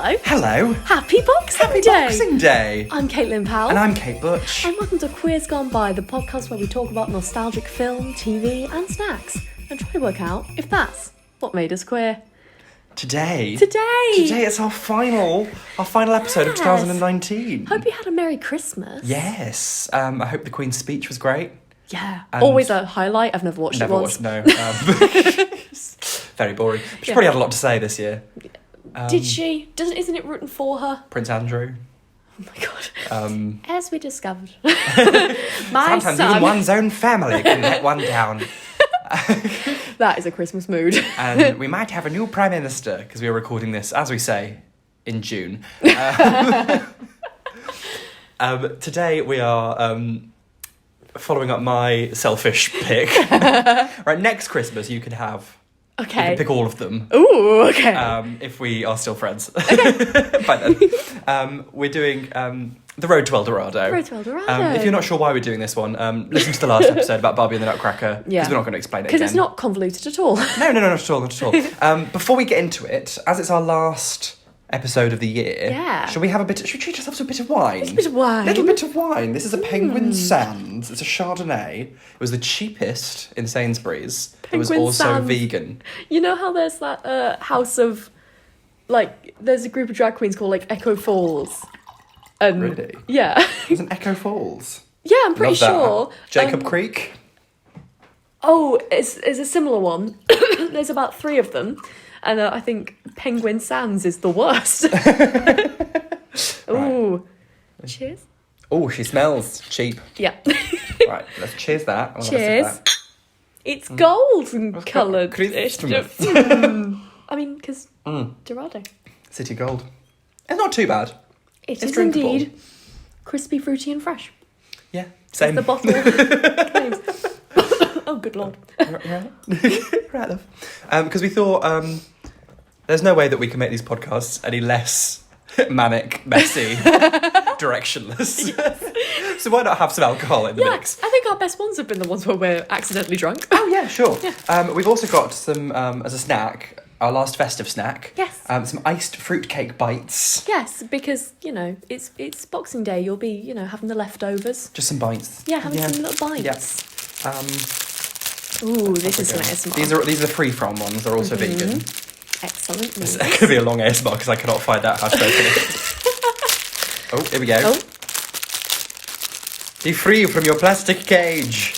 Hello. Hello. Happy Boxing Day. Boxing Day. I'm Caitlin Powell. And I'm Kate Butch. And welcome to Queers Gone By, the podcast where we talk about nostalgic film, TV and snacks and try to work out if that's what made us queer. Today Today it's our final episode of 2019. Hope you had a Merry Christmas. Yes. I hope the Queen's speech was great. Yeah. And always a highlight. I've never watched it once. No. Very boring. But she probably had a lot to say this year. Did she? Isn't it rooting for her? Prince Andrew. Oh my god. As we discovered. Sometimes even one's own family can let one down. That is a Christmas mood. And we might have a new Prime Minister, because we are recording this, as we say, in June. Today we are following up my selfish pick. Right, next Christmas you can have... Okay. You can pick all of them. Ooh, okay. If we are still friends. Okay. By then. We're doing the Road to El Dorado. Road to El Dorado. If you're not sure why we're doing this one, listen to the last episode about Barbie and the Nutcracker. Yeah. Because we're not going to explain it again. Because it's not convoluted at all. No, not at all. Before we get into it, as it's our last episode of the year, should we treat ourselves to a bit of wine? Just a bit of wine. Little bit of wine. This is a Penguin Sands. It's a Chardonnay. It was the cheapest in Sainsbury's. It was also Sands. vegan. You know how there's that house of, like, there's a group of drag queens called, like, Echo Falls. Really? Yeah. There's an Echo Falls. Yeah, I'm pretty sure. Jacob Creek. Oh, it's a similar one. There's about 3 of them. And I think Penguin Sands is the worst. Ooh. Right. Cheers. Oh, she smells cheap. Yeah. Right, let's cheers that. Cheers. It's golden coloured. Christmas. I mean, because Dorado. City Gold. It's not too bad. It's drinkable. Indeed crispy, fruity and fresh. Yeah, same. As the bottle claims. Oh, good lord. Right, love. Because we thought there's no way that we can make these podcasts any less manic, messy, directionless. Yes. So why not have some alcohol in the mix? I think our best ones have been the ones where we're accidentally drunk. Oh, yeah, sure. Yeah. We've also got some, as a snack, our last festive snack. Yes. Some iced fruitcake bites. Yes, because, it's Boxing Day. You'll be, having the leftovers. Just some bites. Yeah, having some little bites. Yeah. Ooh, this is some ASMR. These are the free-from ones. They're also vegan. Excellent. It's going to be a long ASMR because I cannot find out how to open it. Oh, here we go. Oh. Be free from your plastic cage.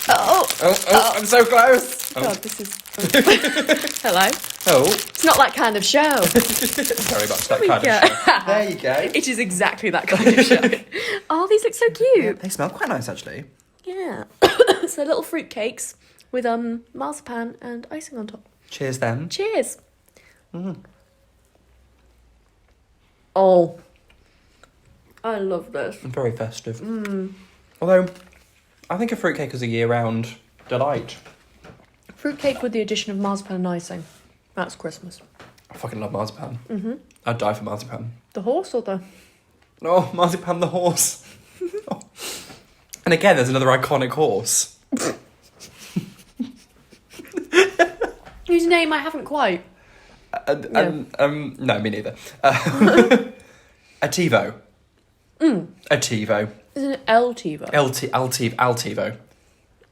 Oh, I'm so close. God, this is... Hello? Oh. It's not that kind of show. Very much that kind of show. There you go. It is exactly that kind of show. Oh, these look so cute. Yeah, they smell quite nice, actually. Yeah. So little fruit cakes with marzipan and icing on top. Cheers, then. Cheers. Oh. I love this. Very festive. Although, I think a fruitcake is a year-round delight. Fruitcake with the addition of marzipan and icing. That's Christmas. I fucking love marzipan. I'd die for marzipan. The horse or the... Oh, marzipan the horse. Oh. And again, there's another iconic horse. Whose name I haven't quite. No, me neither. Ativo. Ativo. Isn't it Altivo? Altivo.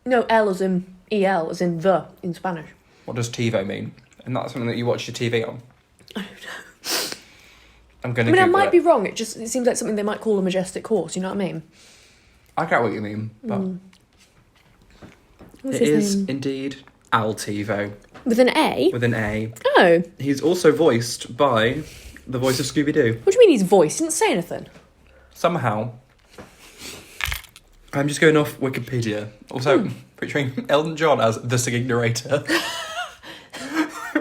No, L as in EL, as in the, in Spanish. What does TiVo mean? And that's something that you watch your TV on? I don't know. I'm going to I might be wrong. It seems like something they might call a majestic horse, you know what I mean? I get what you mean, but... What's it his is name? indeed Altivo. With an A? With an A. Oh. He's also voiced by the voice of Scooby-Doo. What do you mean he's voiced? He didn't say anything. Somehow. I'm just going off Wikipedia. Also, featuring Elton John as the singing narrator.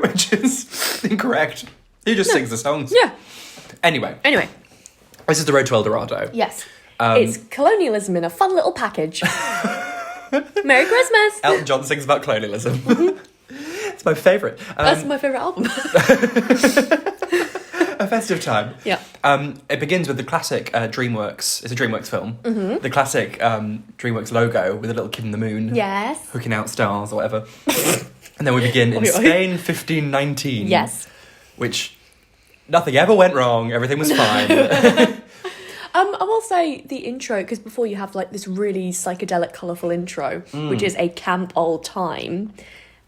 Which is incorrect. He just sings the songs. Yeah. Anyway. This is the Road to El Dorado. Yes. It's colonialism in a fun little package. Merry Christmas! Elton John sings about colonialism. It's my favourite. That's my favourite album. A festive time. Yeah. It begins with the classic DreamWorks. It's a DreamWorks film. The classic DreamWorks logo with a little kid in the moon. Yes. Hooking out stars or whatever. And then we begin in Oi, oi. Spain, 1519. Yes. Which, nothing ever went wrong. Everything was fine. I will say the intro, because before you have like this really psychedelic, colourful intro, which is a camp old time,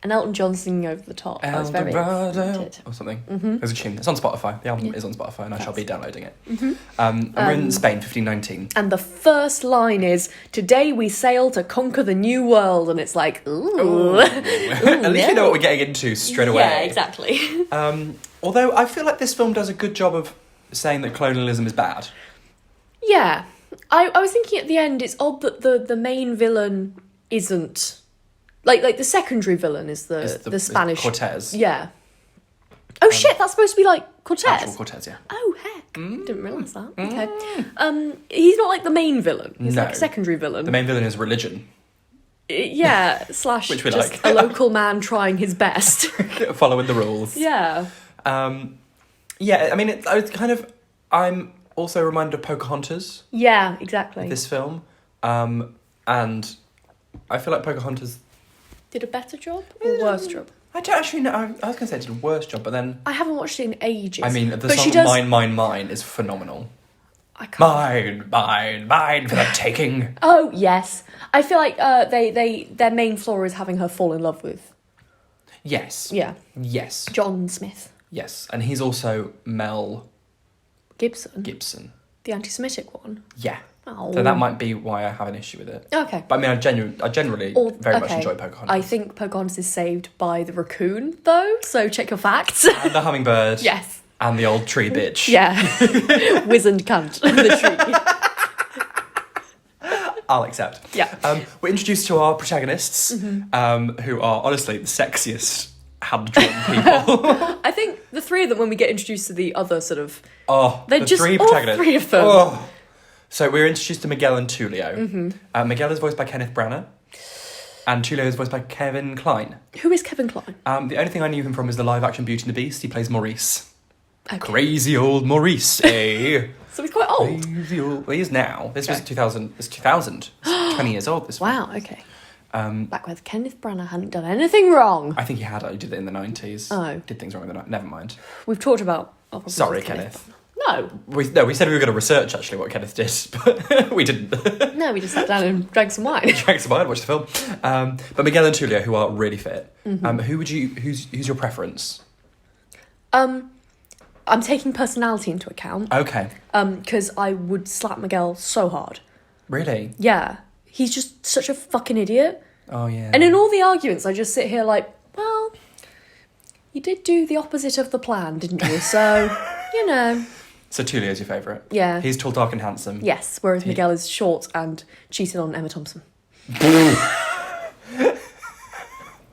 and Elton John singing over the top. I was very Dorado excited. or something. There's a tune. It's on Spotify. The album is on Spotify, and I shall be downloading it. Mm-hmm. And we're in Spain, 1519. And the first line is, "Today we sail to conquer the new world," and it's like, ooh. At least we know what we're getting into straight away. Yeah, exactly. Although I feel like this film does a good job of saying that colonialism is bad. Yeah, I was thinking at the end, it's odd that the main villain isn't like the secondary villain is the Spanish Cortez. Yeah. Oh shit, that's supposed to be like Cortez. Actual Cortez, yeah. Oh heck, didn't realise that. Okay, he's not like the main villain. He's like a secondary villain. The main villain is religion. Yeah, slash Which we just like. a local man trying his best. Following the rules. Yeah. Yeah, I mean, I'm also reminded of Pocahontas. Yeah, exactly. This film, and I feel like Pocahontas Did a better job or worse job? I don't actually know. I was going to say it did a worse job, but then I haven't watched it in ages. I mean, the but song she does... "Mine, Mine, Mine" is phenomenal. I can't... Mine, mine, mine for the taking. Oh yes, I feel like their main flaw is having her fall in love with. Yes. Yeah. Yes. John Smith. Yes, and he's also Mel Gibson. The anti-Semitic one. Yeah. Oh. So that might be why I have an issue with it. Okay. But I mean, I generally very much enjoy Pocahontas. I think Pocahontas is saved by the raccoon, though, so check your facts. And the hummingbird. Yes. And the old tree bitch. Yeah. Wizened cunt. The tree. I'll accept. Yeah. We're introduced to our protagonists, who are honestly the sexiest hand-drawn people. I think the three of them, when we get introduced to the other sort of... Oh, they're the just three all protagonists. three of them. Oh. So we're introduced to Miguel and Tulio. Miguel is voiced by Kenneth Branagh, and Tulio is voiced by Kevin Kline. Who is Kevin Kline? The only thing I knew him from is the live-action Beauty and the Beast. He plays Maurice. Okay. Crazy old Maurice, eh? So he's quite old. Crazy old... Well, he is now. This was 2000. It's 2000. It's 20 years old, this one. Wow, okay. Back when Kenneth Branagh hadn't done anything wrong. I think he had. He did it in the 90s. Oh. Did things wrong in the 90s. Never mind. We've talked about... Sorry, Kenneth. No. We said we were going to research, actually, what Kenneth did, but we didn't. No, we just sat down and drank some wine. Drank some wine, watched the film. But Miguel and Tulio, who are really fit. Who's your preference? I'm taking personality into account. Okay. Because I would slap Miguel so hard. Really? Yeah. He's just such a fucking idiot. Oh, yeah. And in all the arguments, I just sit here like, well, you did do the opposite of the plan, didn't you? So, you know. So Tulio's your favourite? Yeah. He's tall, dark and handsome. Yes, whereas Miguel is short and cheated on Emma Thompson.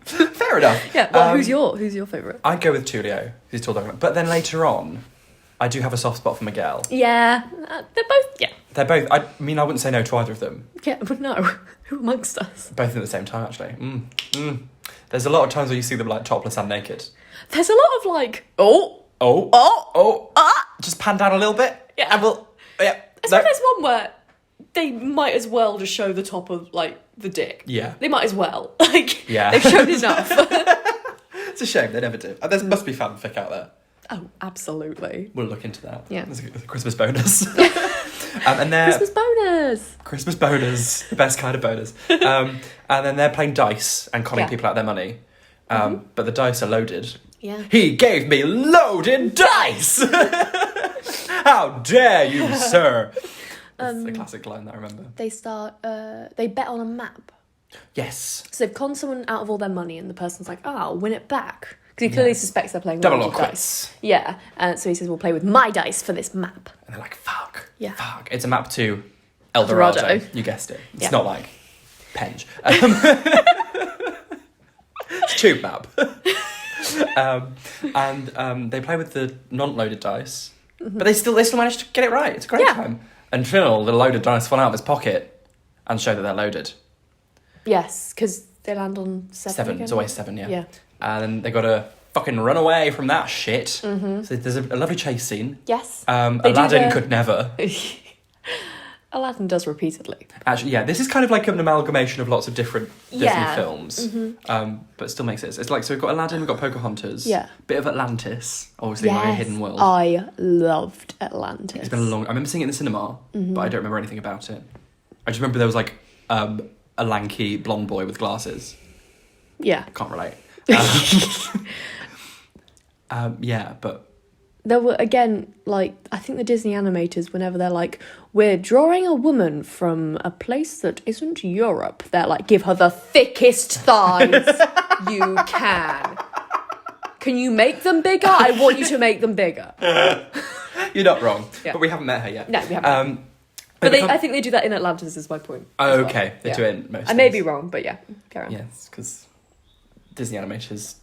Fair enough. Yeah, well, who's your favourite? I'd go with Tulio. He's tall, dark. But then later on, I do have a soft spot for Miguel. Yeah, they're both, yeah. They're both... I mean, I wouldn't say no to either of them. Yeah, but no. Who amongst us? Both at the same time, actually. There's a lot of times where you see them, like, topless and naked. There's a lot of, like, Just pan down a little bit. Yeah. And we'll... Yeah. I suppose there's one where they might as well just show the top of, like, the dick. Yeah. They might as well. Like, Yeah. they've shown enough. It's a shame, they never do. There must be fanfic out there. Oh, absolutely. We'll look into that. Yeah. It's a Christmas bonus. And they're... Christmas bonus! Christmas bonus. The best kind of bonus. And then they're playing dice and conning people out their money. But the dice are loaded. Yeah. He gave me loaded dice! How dare you, sir? That's the classic line that I remember. They bet on a map. Yes. So they've conned someone out of all their money and the person's like, oh, I'll win it back. Because he clearly suspects they're playing Double or loaded quits. dice. Yeah. And so he says, we'll play with my dice for this map. And they're like, fuck. Yeah. Fuck. It's a map to El Dorado. Dorado. You guessed it. It's Yeah. not like Penge. It's a tube map. And they play with the non-loaded dice. But they still manage to get it right. It's a great time. Until the loaded dice fall out of his pocket and show that they're loaded. Yes, because they land on 7 7. again. It's always 7, yeah. Yeah. And then they got to fucking run away from that shit. So there's a lovely chase scene. Yes. Aladdin could never. Aladdin does repeatedly. Actually, yeah, this is kind of like an amalgamation of lots of different Disney films, but it still makes sense. It's like, so we've got Aladdin, we've got Pocahontas, bit of Atlantis, obviously My Hidden World. I loved Atlantis. It's been a long... I remember seeing it in the cinema, but I don't remember anything about it. I just remember there was like a lanky blonde boy with glasses. Yeah. Can't relate. Yeah, but... There were, again, like, I think the Disney animators, whenever they're like, we're drawing a woman from a place that isn't Europe, they're like, give her the thickest thighs you can. Can you make them bigger? I want you to make them bigger. You're not wrong, but we haven't met her yet. No, we haven't. But I think they do that in Atlantis, is my point. Oh, okay. They do it in most I may be wrong, but yeah, carry on. Yes, because Disney animators,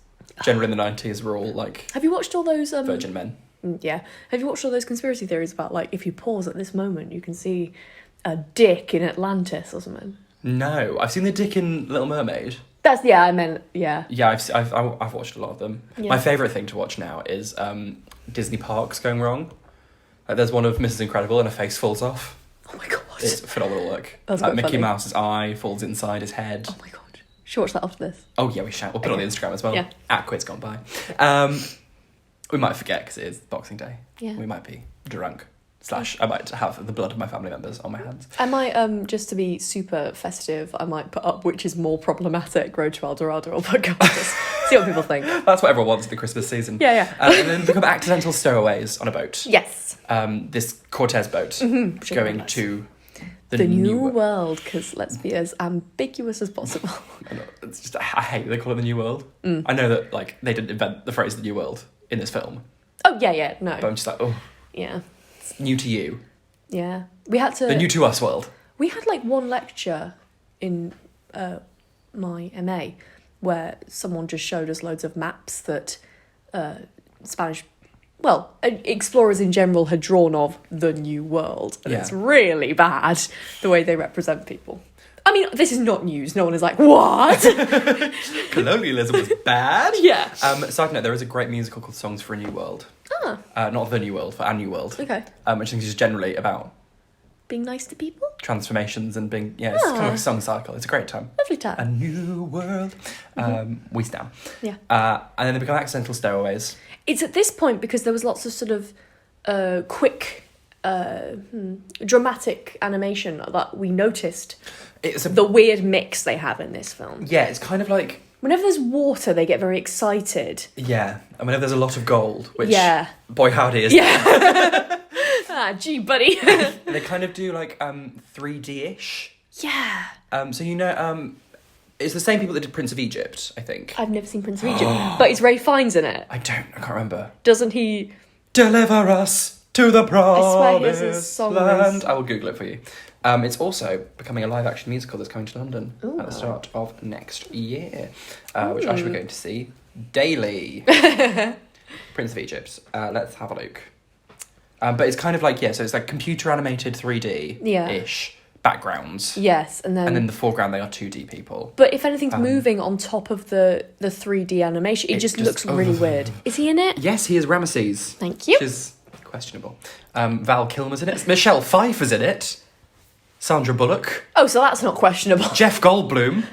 generally in the 90s, were all like... Have you watched all those... Virgin men. Yeah. Have you watched all those conspiracy theories about, like, if you pause at this moment, you can see a dick in Atlantis or something? No. I've seen the dick in Little Mermaid. Yeah. Yeah, I've watched a lot of them. Yeah. My favourite thing to watch now is Disney parks going wrong. Like, there's one of Mrs. Incredible and her face falls off. Oh my god. It's phenomenal work. That's like, quite Mickey funny. Mouse's eye falls inside his head. Oh my god. Should watch that after this. Oh yeah, we shall. We'll put it on the Instagram as well. Yeah. At Quid's Gone By. We might forget because it is Boxing Day. Yeah. We might be drunk. / I might have the blood of my family members on my hands. I might, just to be super festive, I might put up which is more problematic, Road to El Dorado or Pocahontas. See what people think. That's what everyone wants at the Christmas season. Yeah. And then become accidental stowaways on a boat. Yes. This Cortez boat going to the new world, because let's be as ambiguous as possible. It's just, I hate they call it the New World. I know that like they didn't invent the phrase the New World in this film. Oh yeah, no. But I'm just like, oh. Yeah. It's new to you. Yeah. We had to... The new to us world. We had like one lecture in my MA where someone just showed us loads of maps that Spanish... Well, explorers in general had drawn of the New World. And it's really bad, the way they represent people. I mean, this is not news. No one is like, what? Colonialism was bad. Yeah. Side note, there is a great musical called Songs for a New World. Not The New World, for A New World. Okay. Which I think is just generally about... Being nice to people? Transformations and being... Yeah, it's kind of like a song cycle. It's a great time. Lovely time. A new world. We stand. Yeah. And then they become accidental stowaways. It's at this point because there was lots of sort of quick... dramatic animation that we noticed. The weird mix they have in this film. Yeah, it's kind of like... Whenever there's water, they get very excited. Yeah, and whenever there's a lot of gold, which... Yeah. Boy, howdy, is Gee, buddy. They kind of do, like, 3D-ish. Yeah. So, you know, it's the same people that did Prince of Egypt, I think. I've never seen Prince of Egypt, but it's Ray Fiennes in it. I can't remember. Doesn't he... Deliver us to the promised land. Is. I will Google it for you. It's also becoming a live-action musical that's coming to London at the start of next year, which I shall be going to see daily. Prince of Egypt. Let's have a look. But it's kind of like, so it's like computer-animated 3D-ish backgrounds. Yes, and then in the foreground they are 2D people. But if anything's moving on top of the 3D animation, it just looks really weird. Is he in it? Yes, he is Ramesses. Thank you. Which is questionable. Val Kilmer's in it. Michelle Pfeiffer's in it. Sandra Bullock. Oh, so that's not questionable. Jeff Goldblum.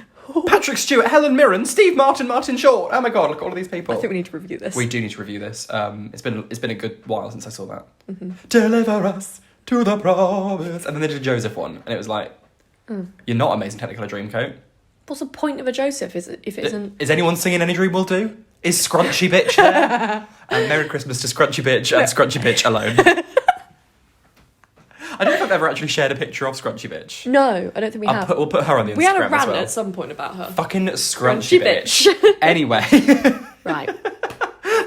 Patrick Stewart, Helen Mirren, Steve Martin, Martin Short. Oh my god, look at all of these people. I think we need to review this. We do need to review this. It's been a good while since I saw that. Deliver us to the promise. And then they did a Joseph one, and it was like, you're not Amazing Technicolor Dreamcoat. What's the point of a Joseph if it isn't... Is anyone singing Any Dream Will Do? Is Scrunchy Bitch there? And Merry Christmas to Scrunchy Bitch and Scrunchy Bitch alone. I don't know if I've ever actually shared a picture of Scrunchy Bitch. No, I don't think we have. We'll put her on the Instagram as well. We had a rant at some point about her. Fucking Scrunchy Bitch. Anyway. Right.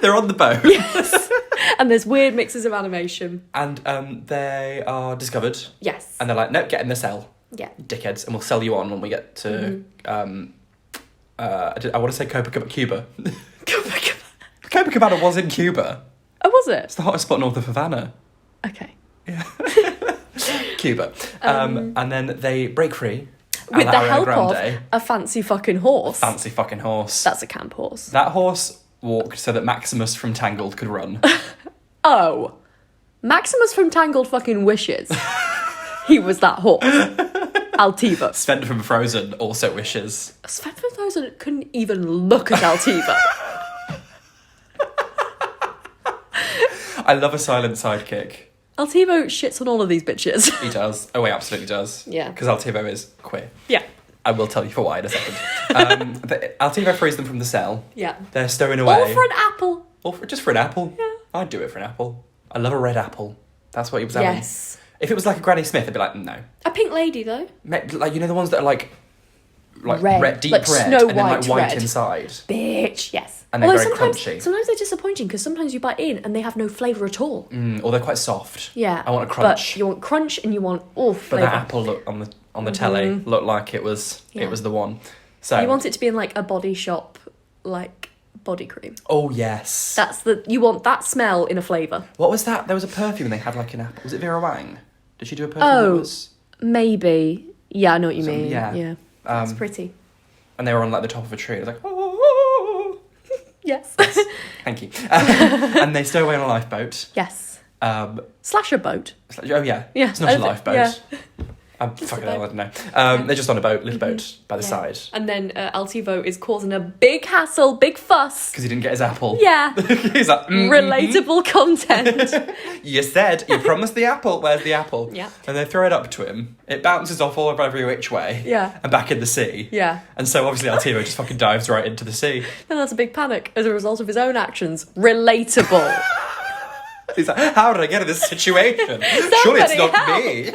They're on the boat. Yes. And there's weird mixes of animation. And they are discovered. Yes. And they're like, nope, get in the cell. Yeah. Dickheads. And we'll sell you on when we get to... I want to say Cuba. Copacabana was in Cuba. Oh, was it? It's the hottest spot north of Havana. Okay. Yeah. Cuba. And then they break free. With the help of a fancy fucking horse. Fancy fucking horse. That's a camp horse. That horse walked so that Maximus from Tangled could run. Oh. Maximus from Tangled fucking wishes. he was that horse. Altivo. Sven from Frozen also wishes. Sven from Frozen couldn't even look at Altivo. I love a silent sidekick. Altivo shits on all of these bitches. He does. Oh, he absolutely does. Yeah. Because Altivo is queer. Yeah. I will tell you for why in a second. Altivo frees them from the cell. Yeah. They're stowing away. Or for an apple. Just for an apple. Yeah. I'd do it for an apple. I love a red apple. That's what he was having. Yes. If it was like a Granny Smith, I'd be like, no. A pink lady, though. Like, you know the ones that are like red, deep like red, Snow and then like White white red. inside. Bitch, yes. And they're Although very sometimes, crunchy. Sometimes they're disappointing because sometimes you bite in and they have no flavour at all. Or they're quite soft. Yeah. I want a crunch. But you want crunch and you want But flavour. that apple look on the telly looked like it was the one. So You want it to be in like a Body Shop, like body cream. Oh yes. You want that smell in a flavour. What was that? There was a perfume they had like an apple. Was it Vera Wang? Did she do a perfume Oh. that was... Maybe. Yeah, I know what you mean. yeah. Yeah. It's pretty. And they were on like the top of a tree. It was like, oh. Yes. Thank you. And they stow away on a lifeboat. Yes. Oh Slasher boat. yeah. Yeah. It's not a lifeboat. Yeah. I'm fucking hell, I don't know. They're just on a little boat by the side. And then Altivo is causing a big hassle, big fuss. Because he didn't get his apple. Yeah. He's like, Relatable content. You promised the apple. Where's the apple? Yeah. And they throw it up to him. It bounces off all over every which way. Yeah. And back in the sea. Yeah. And so obviously Altivo just fucking dives right into the sea. Then that's a big panic as a result of his own actions. Relatable. He's like, how did I get in this situation? Surely it's not me.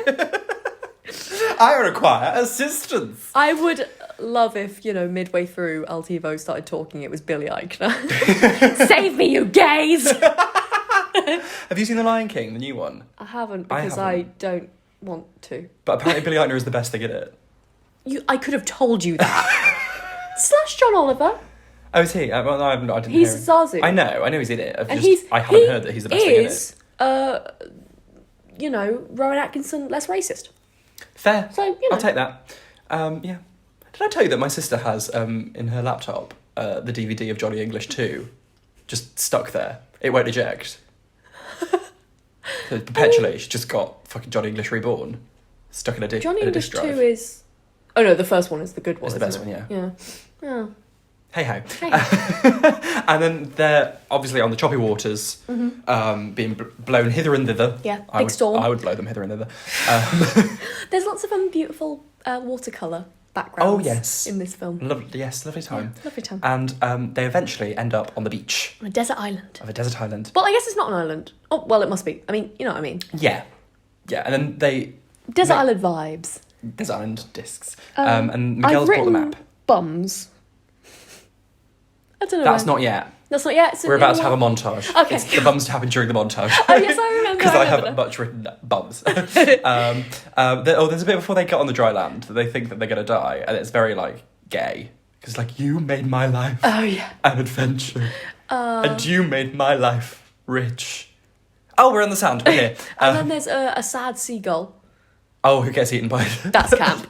I require assistance. I would love if, midway through Altivo started talking, it was Billy Eichner. Save me, you gays! Have you seen The Lion King, the new one? I haven't because I don't want to. But apparently Billy Eichner is the best thing in it. I could have told you that. / John Oliver. Oh, is he? Well, I didn't He's hear him. Zazu. I know he's in it. I haven't he heard that he's the best thing in it. is, Rowan Atkinson less racist. Fair. So, I'll take that. Yeah. Did I tell you that my sister has in her laptop the DVD of Johnny English 2 just stuck there? It won't eject. So perpetually, she's just got fucking Johnny English Reborn stuck in a disc Johnny in a English disc 2 drive. is... Oh no, the first one is the good one. It's the best isn't one, it? yeah. Yeah. Hey ho. Hey. And then they're obviously on the choppy waters, being blown hither and thither. Yeah, big storm. I would blow them hither and thither. There's lots of beautiful watercolour backgrounds Oh, yes. in this film. Lovely time. Yeah, lovely time. And they eventually end up on the beach On a desert island. of a desert island. Well, I guess it's not an island. Oh, well, it must be. I mean, you know what I mean. Yeah. And then they... Desert Make- island vibes. Desert island discs. And Miguel's I've brought the written map. bums. I don't know. That's not yet. That's not yet. We're about to have a montage. Okay. It's the bums to happen during the montage. Oh, yes, I remember. Because I remember haven't now. much written bums. There's a bit before they get on the dry land that they think that they're going to die, and it's very, gay. Because, you made my life Oh, yeah. an adventure. And you made my life rich. Oh, we're on the sound. We're here. And then there's a sad seagull. Oh, who gets eaten by... That's camp.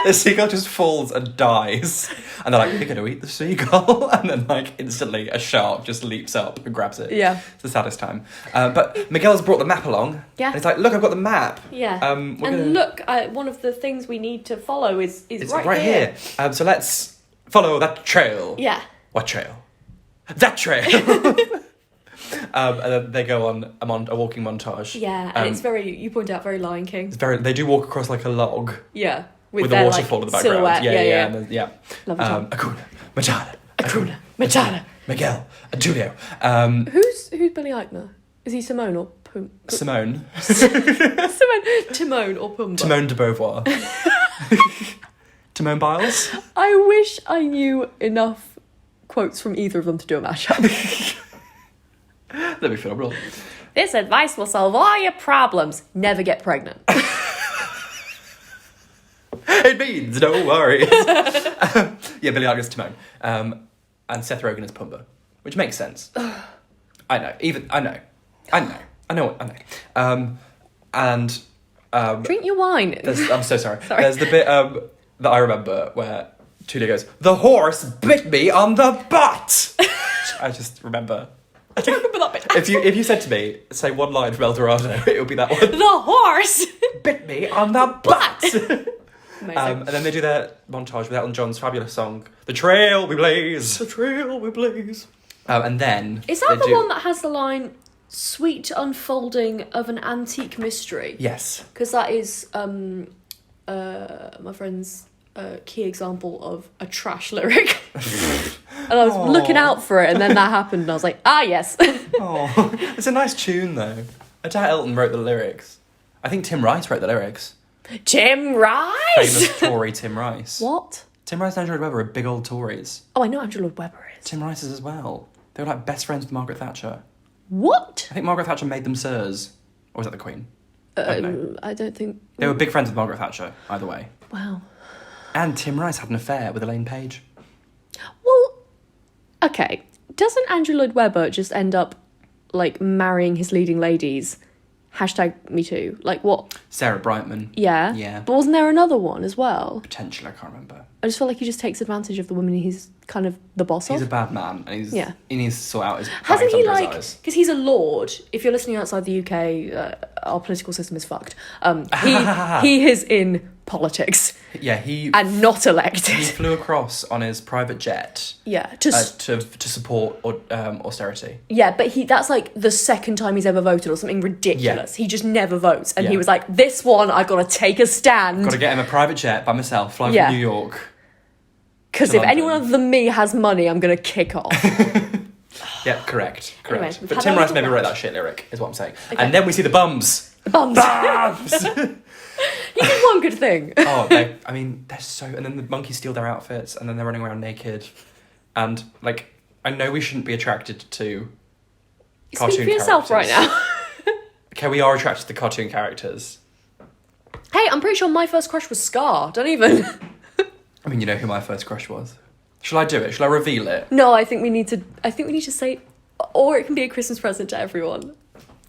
The seagull just falls and dies. And they're like, you're going to eat the seagull? And then, instantly a shark just leaps up and grabs it. Yeah. It's the saddest time. But Miguel's brought the map along. Yeah. And he's like, look, I've got the map. Yeah. Look, one of the things we need to follow is it's right here. So let's follow that trail. Yeah. What trail? That trail. And then they go on a walking montage. Yeah, and it's you point out, very Lion King. They do walk across a log. Yeah. With their, the waterfall in the background. Silhouette. Yeah. And then, yeah. Lovely time. Acuna, Matata. Matata. Miguel, and Julio. Who's Billy Eichner? Is he Simone or Simone. Timon or Pumbaa? Timon de Beauvoir. Timon Biles. I wish I knew enough quotes from either of them to do a mashup. That'd be phenomenal. This advice will solve all your problems. Never get pregnant. It means no worries. Billy Eichner's Timon. And Seth Rogen is Pumbaa. Which makes sense. I know. Drink your wine. I'm so sorry. Sorry. There's the bit that I remember where Tulio goes, "The horse bit me on the butt." I just remember. I don't remember that bit If you said to me, say one line from El Dorado, it would be that one. The horse Bit me on the butt. Amazing. And then they do their montage with Elton John's fabulous song, "The Trail We Blaze." The trail we blaze. And then Is that the one that has the line "sweet unfolding of an antique mystery"? Yes. Because that is my friend's key example of a trash lyric. And I was looking out for it, and then that happened, and I was like, yes. Oh, it's a nice tune though. I doubt Elton wrote the lyrics. I think Tim Rice wrote the lyrics. Tim Rice? Famous Tory Tim Rice. What? Tim Rice and Andrew Lloyd Webber are big old Tories. Oh, I know Andrew Lloyd Webber is. Tim Rice is as well. They were like best friends with Margaret Thatcher. What? I think Margaret Thatcher made them sirs. Or was that the Queen? I don't think... They were big friends with Margaret Thatcher, either way. Wow. And Tim Rice had an affair with Elaine Page. Well, okay. Doesn't Andrew Lloyd Webber just end up, like, marrying his leading ladies? #MeToo. Like, what? Sarah Brightman. Yeah? Yeah. But wasn't there another one as well? Potentially, I can't remember. I just feel like he just takes advantage of the women he's kind of the boss of. He's a bad man, and he needs to sort out his Hasn't he, under his like... eyes. Because he's a lord. If you're listening outside the UK, our political system is fucked. He is in politics. Yeah, he... And not He elected. flew across on his private jet Yeah. to support austerity. Yeah, but that's like the second time he's ever voted or something ridiculous. Yeah. He just never votes. And he was like, this one, I've got to take a stand. Got to get him a private jet by myself, fly from New York. Because if anyone other than me has money, I'm going to kick off. Yeah, correct. Anyway, but Tim Rice maybe wrote that shit lyric, is what I'm saying. Okay. And then we see the bums. The bums. He did one good thing. They're so... And then the monkeys steal their outfits, and then they're running around naked. And, like, I know we shouldn't be attracted to cartoon Speak for yourself characters. right now. Okay, we are attracted to cartoon characters. Hey, I'm pretty sure my first crush was Scar. Don't even... I mean, you know who my first crush was. Shall I do it? Shall I reveal it? No, I think we need to say... Or it can be a Christmas present to everyone.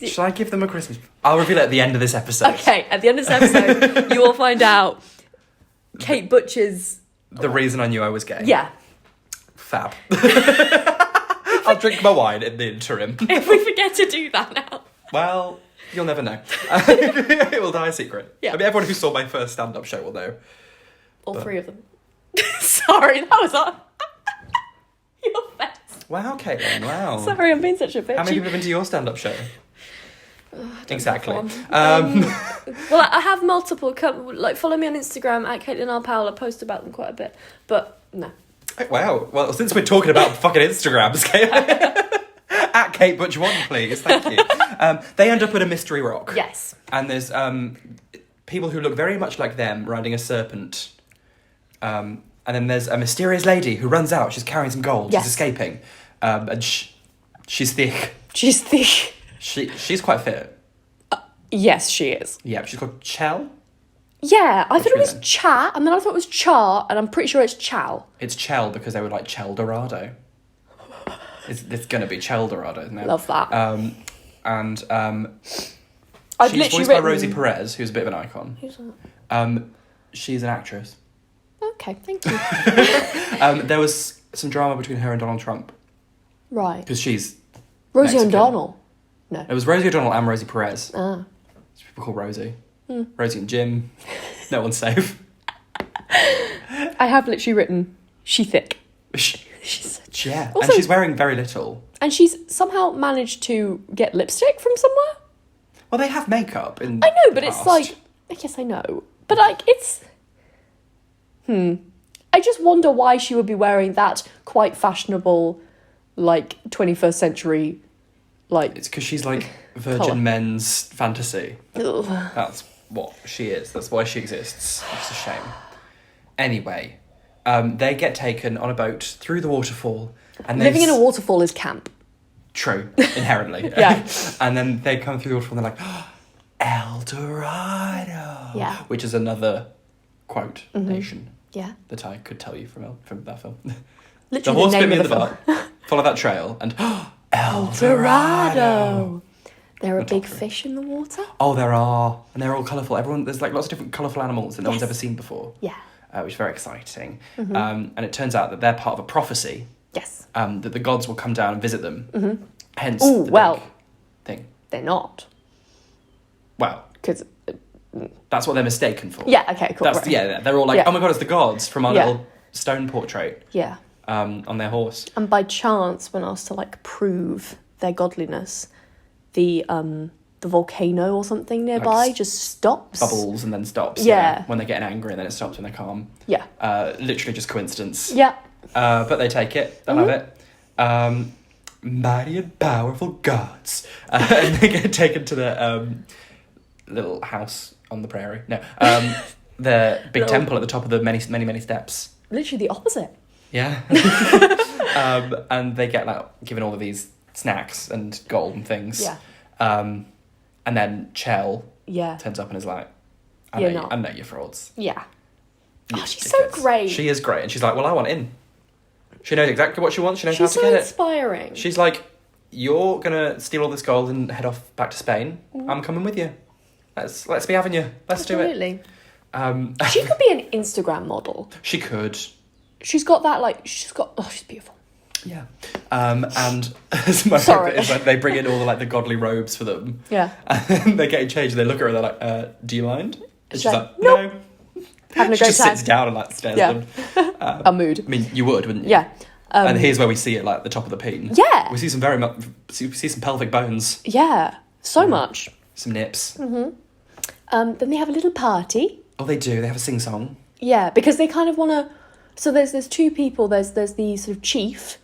Shall I give them a Christmas... I'll reveal it at the end of this episode. Okay, at the end of this episode, you will find out Kate Butch's... The reason I knew I was gay. Yeah. Fab. I'll drink my wine in the interim. If we forget to do that now. Well, you'll never know. It will die a secret. Yeah. I mean, everyone who saw my first stand-up show will know. All three of them. Sorry, that was on. Your face. Wow, Caitlin, wow. Sorry, I'm being such a bitch. How many people have been to your stand-up show? Exactly. Well, I have multiple. Follow me on Instagram at Caitlin R. Powell. I post about them quite a bit. But, no. Wow. Well, since we're talking about fucking Instagrams, at Kate Butch 1, please. Thank you. They end up at a mystery rock. Yes. And there's people who look very much like them riding a serpent. And then there's a mysterious lady who runs out. She's carrying some gold. Yes. She's escaping. And she's thick. She's thick. She's quite fit. Yes, she is. Yeah, she's called Chell. Yeah, I thought it was then? Cha, and then I thought it was Char, and I'm pretty sure it's Chow. It's Chell because they were like Chell Dorado. It's going to be Chell Dorado, isn't it? Love that. She's voiced by Rosie Perez, who's a bit of an icon. Who's that? She's an actress. Okay, thank you. There was some drama between her and Donald Trump. Right. Because she's Rosie Mexican. O'Donnell. No. It was Rosie O'Donnell and Rosie Perez. Ah. People call Rosie. Rosie and Jim. No one's safe. I have literally written, she thick. She's Yeah, also, and she's wearing very little. And she's somehow managed to get lipstick from somewhere. Well, they have makeup in I know, but the it's past. like... Yes, I know. But, like, it's... I just wonder why she would be wearing that quite fashionable, like, 21st century, like... It's because she's like virgin colour. men's fantasy. Ugh. That's what she is. That's why she exists. It's a shame. Anyway, they get taken on a boat through the waterfall. And Living in a waterfall is camp. True, inherently. Yeah. And then they come through the waterfall and they're like, oh, El Dorado. Yeah. Which is another quotation Yeah. that I could tell you from that film. Literally The horse the bit name me in of the the butt, film. follow that trail, and El Dorado. There are Not big true. fish in the water. Oh, there are. And they're all colourful. There's like lots of different colourful animals that no one's ever seen before. Yeah. Which is very exciting. And it turns out that they're part of a prophecy Yes. that the gods will come down and visit them. Hence Ooh, the well, big they're not. Well, Because... that's what they're mistaken for. Yeah, okay, cool. That's right. Yeah, they're all like, Yeah. oh my god, it's the gods from our Yeah. little stone portrait Yeah. on their horse. And by chance, when asked to, like, prove their godliness, the volcano or something nearby Like just stops. Bubbles and then stops. Yeah. When they're getting angry and then it stops when they're calm. Yeah. Literally just coincidence. Yeah. But they take it. They'll have it. Mighty and powerful gods. And they get taken to the little house on the prairie. No. The big temple at the top of the many, many, many steps. Literally the opposite. Yeah. And they get like given all of these snacks and gold and things. Yeah. And then Chell Yeah. turns up and is like, I You're know, not. I know you're frauds. Yeah. You Oh, she's dickheads." so great. She is great. And she's like, well, I want in. She knows exactly what she wants. She knows She's how to so get it. inspiring. She's like, you're going to steal all this gold and head off back to Spain. I'm coming with you. Let's be having you. Let's do it. Absolutely. She could be an Instagram model. She could. She's got that, like, she's beautiful. Yeah. And my Sorry. favourite is when they bring in all the godly robes for them. Yeah. And they get changed and they look at her and they're like, do you mind? And she's She's like, like, no. Having a She great just time. sits down and like stares Yeah. at them. A mood. I mean, you would, wouldn't you? Yeah. And here's where we see it, like, at the top of the peen. Yeah. We see some see some pelvic bones, Yeah. So much. some nips. Then they have a little party. Oh, they do. They have a sing-song. Yeah, because they kind of want to... So there's two people. There's the sort of chief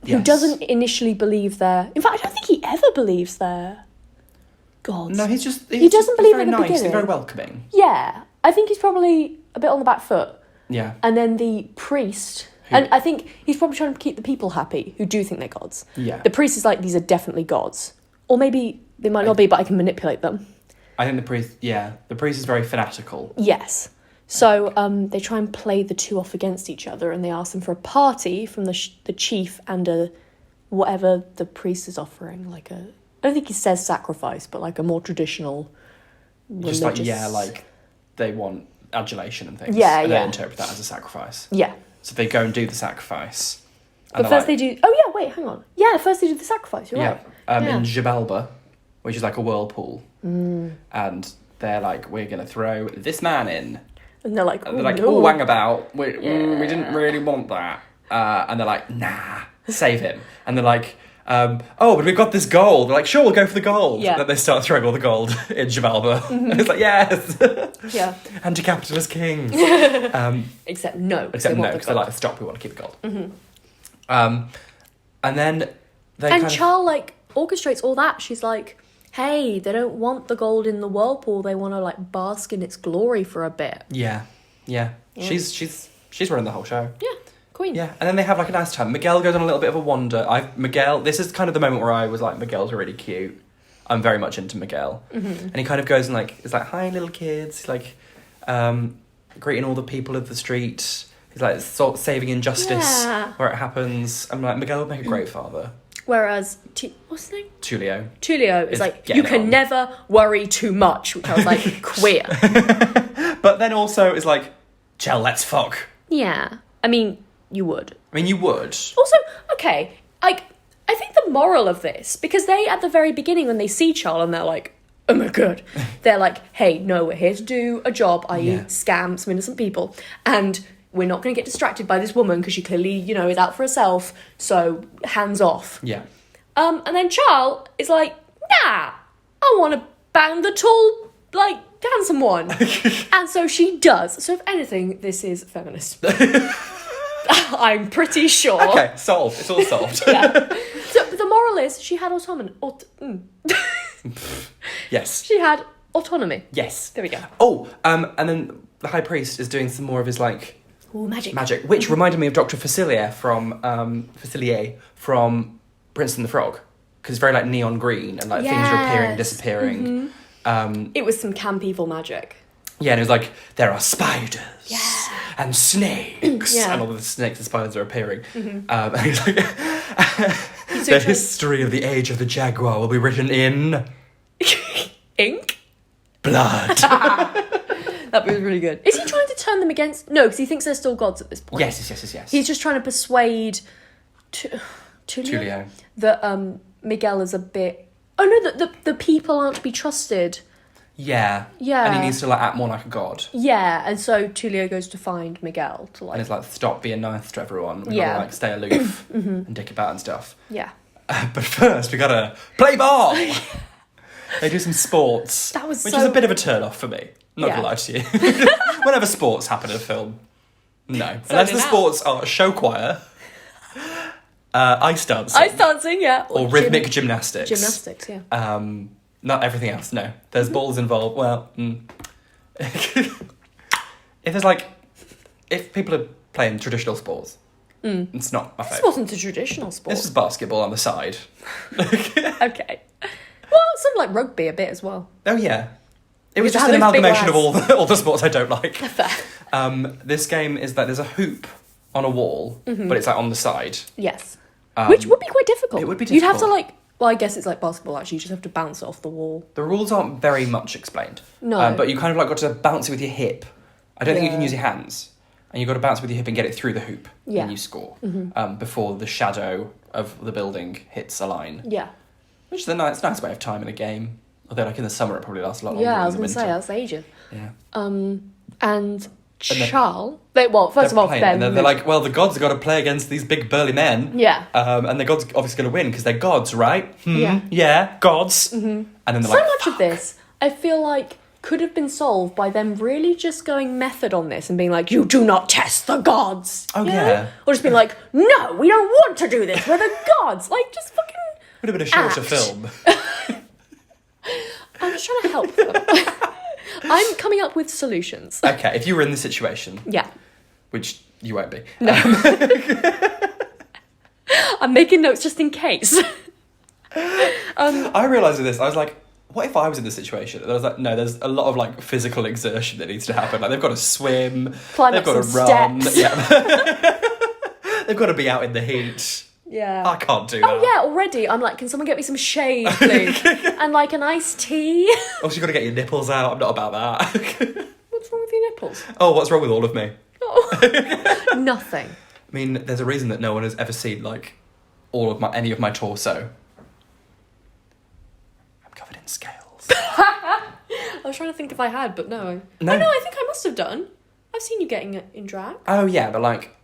who Yes. doesn't initially believe they're... In fact, I don't think he ever believes they're gods. No, he doesn't just believe very at the nice. He's beginning. very welcoming. Yeah. I think he's probably a bit on the back foot. Yeah. And then the priest... Who- And I think he's probably trying to keep the people happy who do think they're gods. Yeah. The priest is like, these are definitely gods. Or maybe they might not be, but I can manipulate them. I think the priest is very fanatical. Yes. So they try and play the two off against each other, and they ask them for a party from the chief and whatever the priest is offering, like I don't think he says sacrifice, but like a more traditional religious... Just like they want adulation and things. Yeah, and yeah. they interpret that as a sacrifice. Yeah. So they go and do the sacrifice. But first they do... Oh, yeah, wait, hang on. Yeah, first they do the sacrifice, you're right. In Jabalba, which is like a whirlpool. And they're like, we're going to throw this man in. And they're like, And they're like, no. oh, wang about. We didn't really want that. And they're like, nah, save him. And they're like, oh, but we've got this gold. They're like, sure, we'll go for the gold. Yeah. And then they start throwing all the gold in Jabalba. And it's like, yes. Yeah. Anti-capitalist kings. Except no. Except they no, want the because they're gold. like, stop, we want to keep the gold. And then they And kind of... Charles, like, orchestrates all that. She's like, hey, they don't want the gold in the whirlpool. They want to, like, bask in its glory for a bit. Yeah. She's running the whole show. Yeah, queen. Yeah, and then they have like a nice time. Miguel goes on a little bit of a wander. This is kind of the moment where I was like, Miguel's really cute. I'm very much into Miguel. And he kind of goes and like, is like, hi little kids. He's like, greeting all the people of the street. He's like, saving injustice where it happens. I'm like, Miguel would make a great father. Whereas, what's his name? Tulio. Tulio is like, getting you can on. never worry too much, which I was like, queer. But then also is like, Chell, let's fuck. Yeah. I mean, you would. I mean, you would. Also, okay, like, I think the moral of this, because they, at the very beginning, when they see Charles and they're like, oh my God, they're like, hey, no, we're here to do a job, i.e. Yeah. scam some innocent people, and we're not going to get distracted by this woman because she clearly, is out for herself, so hands off. Yeah. And then Charles is like, nah, I want to bang the tall, like, handsome one. And so she does. So if anything, this is feminist. I'm pretty sure. Okay, solved. It's all solved. Yeah. So the moral is she had autonomy. Yes. She had autonomy. Yes. There we go. Oh, and then the High Priest is doing some more of his, like... Ooh, magic. Magic, which reminded me of Dr. Facilier from Prince and the Frog. Because it's very, like, neon green, and, like, things are appearing and Yes. disappearing. It was some camp evil magic. Yeah, and it was like, there are spiders. Yeah. And snakes. Yeah. And all of the snakes and spiders are appearing. And he's like, so the history of the age of the jaguar will be written in... Ink? blood. That was really good. Is he trying to turn them against... No, because he thinks they're still gods at this point. Yes. He's just trying to persuade Tulio Tulio. that Miguel is a bit... Oh, Oh no, the people aren't to be trusted. Yeah. Yeah. And he needs to like act more like a god. Yeah, and so Tulio goes to find Miguel to like... And it's like, stop being nice to everyone. We Yeah. gotta like stay aloof and dick about and stuff. Yeah. But first, we gotta play ball! They do some sports. That was which so- is a bit of a turn off for me. Not Yeah. gonna lie to you. Whenever sports happen in a film. No. So Unless did the that. sports are show choir, ice dancing, Ice dancing, yeah. or rhythmic gymnastics. Gymnastics, yeah. Not everything else, no. There's balls involved. Well, if there's like... If people are playing traditional sports, it's not my This favourite. wasn't a traditional sport. This is basketball on the side. Okay. Well, sort of like rugby a bit as well. Oh, yeah. It was Because just they an have those big amalgamation of all the sports I don't like. Fair. This game is that there's a hoop on a wall, but it's like on the side. Yes. Which would be quite difficult. It would be You'd have to difficult. like... Well, I guess it's like basketball, actually. You just have to bounce it off the wall. The rules aren't very much explained. No. But you kind of like got to bounce it with your hip. I don't think you can Yeah. use your hands. And you've got to bounce with your hip and get it through the hoop Yeah. when you score. Before the shadow of the building hits a line. Yeah. Which is a nice way of time in a game. Although like in the summer it probably lasts a lot longer Yeah, I than was in going the to say, winter. that's ages. Yeah. And then- Charles... Well, first of all, playing, then... and they're like, well, the gods have got to play against these big burly men. Yeah. And the gods obviously going to win because they're gods, right? Yeah. Yeah, gods. And then they're So like, much of this, I feel like, could have been solved by them really just going method on this and being like, you do not test the gods. Oh, You know? yeah. Or just being like, no, we don't want to do this. We're the gods. Like, just fucking... would have been a shorter act. film. I'm just trying to help them. I'm coming up with solutions. Okay, if you were in this situation, Yeah. which you won't be. I'm making notes just in case. I realised with this, I was like, what if I was in this situation? And I was like, no, there's a lot of like physical exertion that needs to happen. Like they've got to swim, Climb they've up got to some run, steps. yeah. They've got to be out in the heat. Yeah. I can't do that. Oh, yeah, already. I'm like, can someone get me some shade, please? And like an iced tea. Also, you've got to get your nipples out. I'm not about that. What's wrong with your nipples? Oh, what's wrong with all of me? Oh. Nothing. I mean, there's a reason that no one has ever seen like any of my torso. I'm covered in scales. I was trying to think if I had, but no. No. Oh, no, I think I must have done. I've seen you getting it in drag. Oh yeah, but like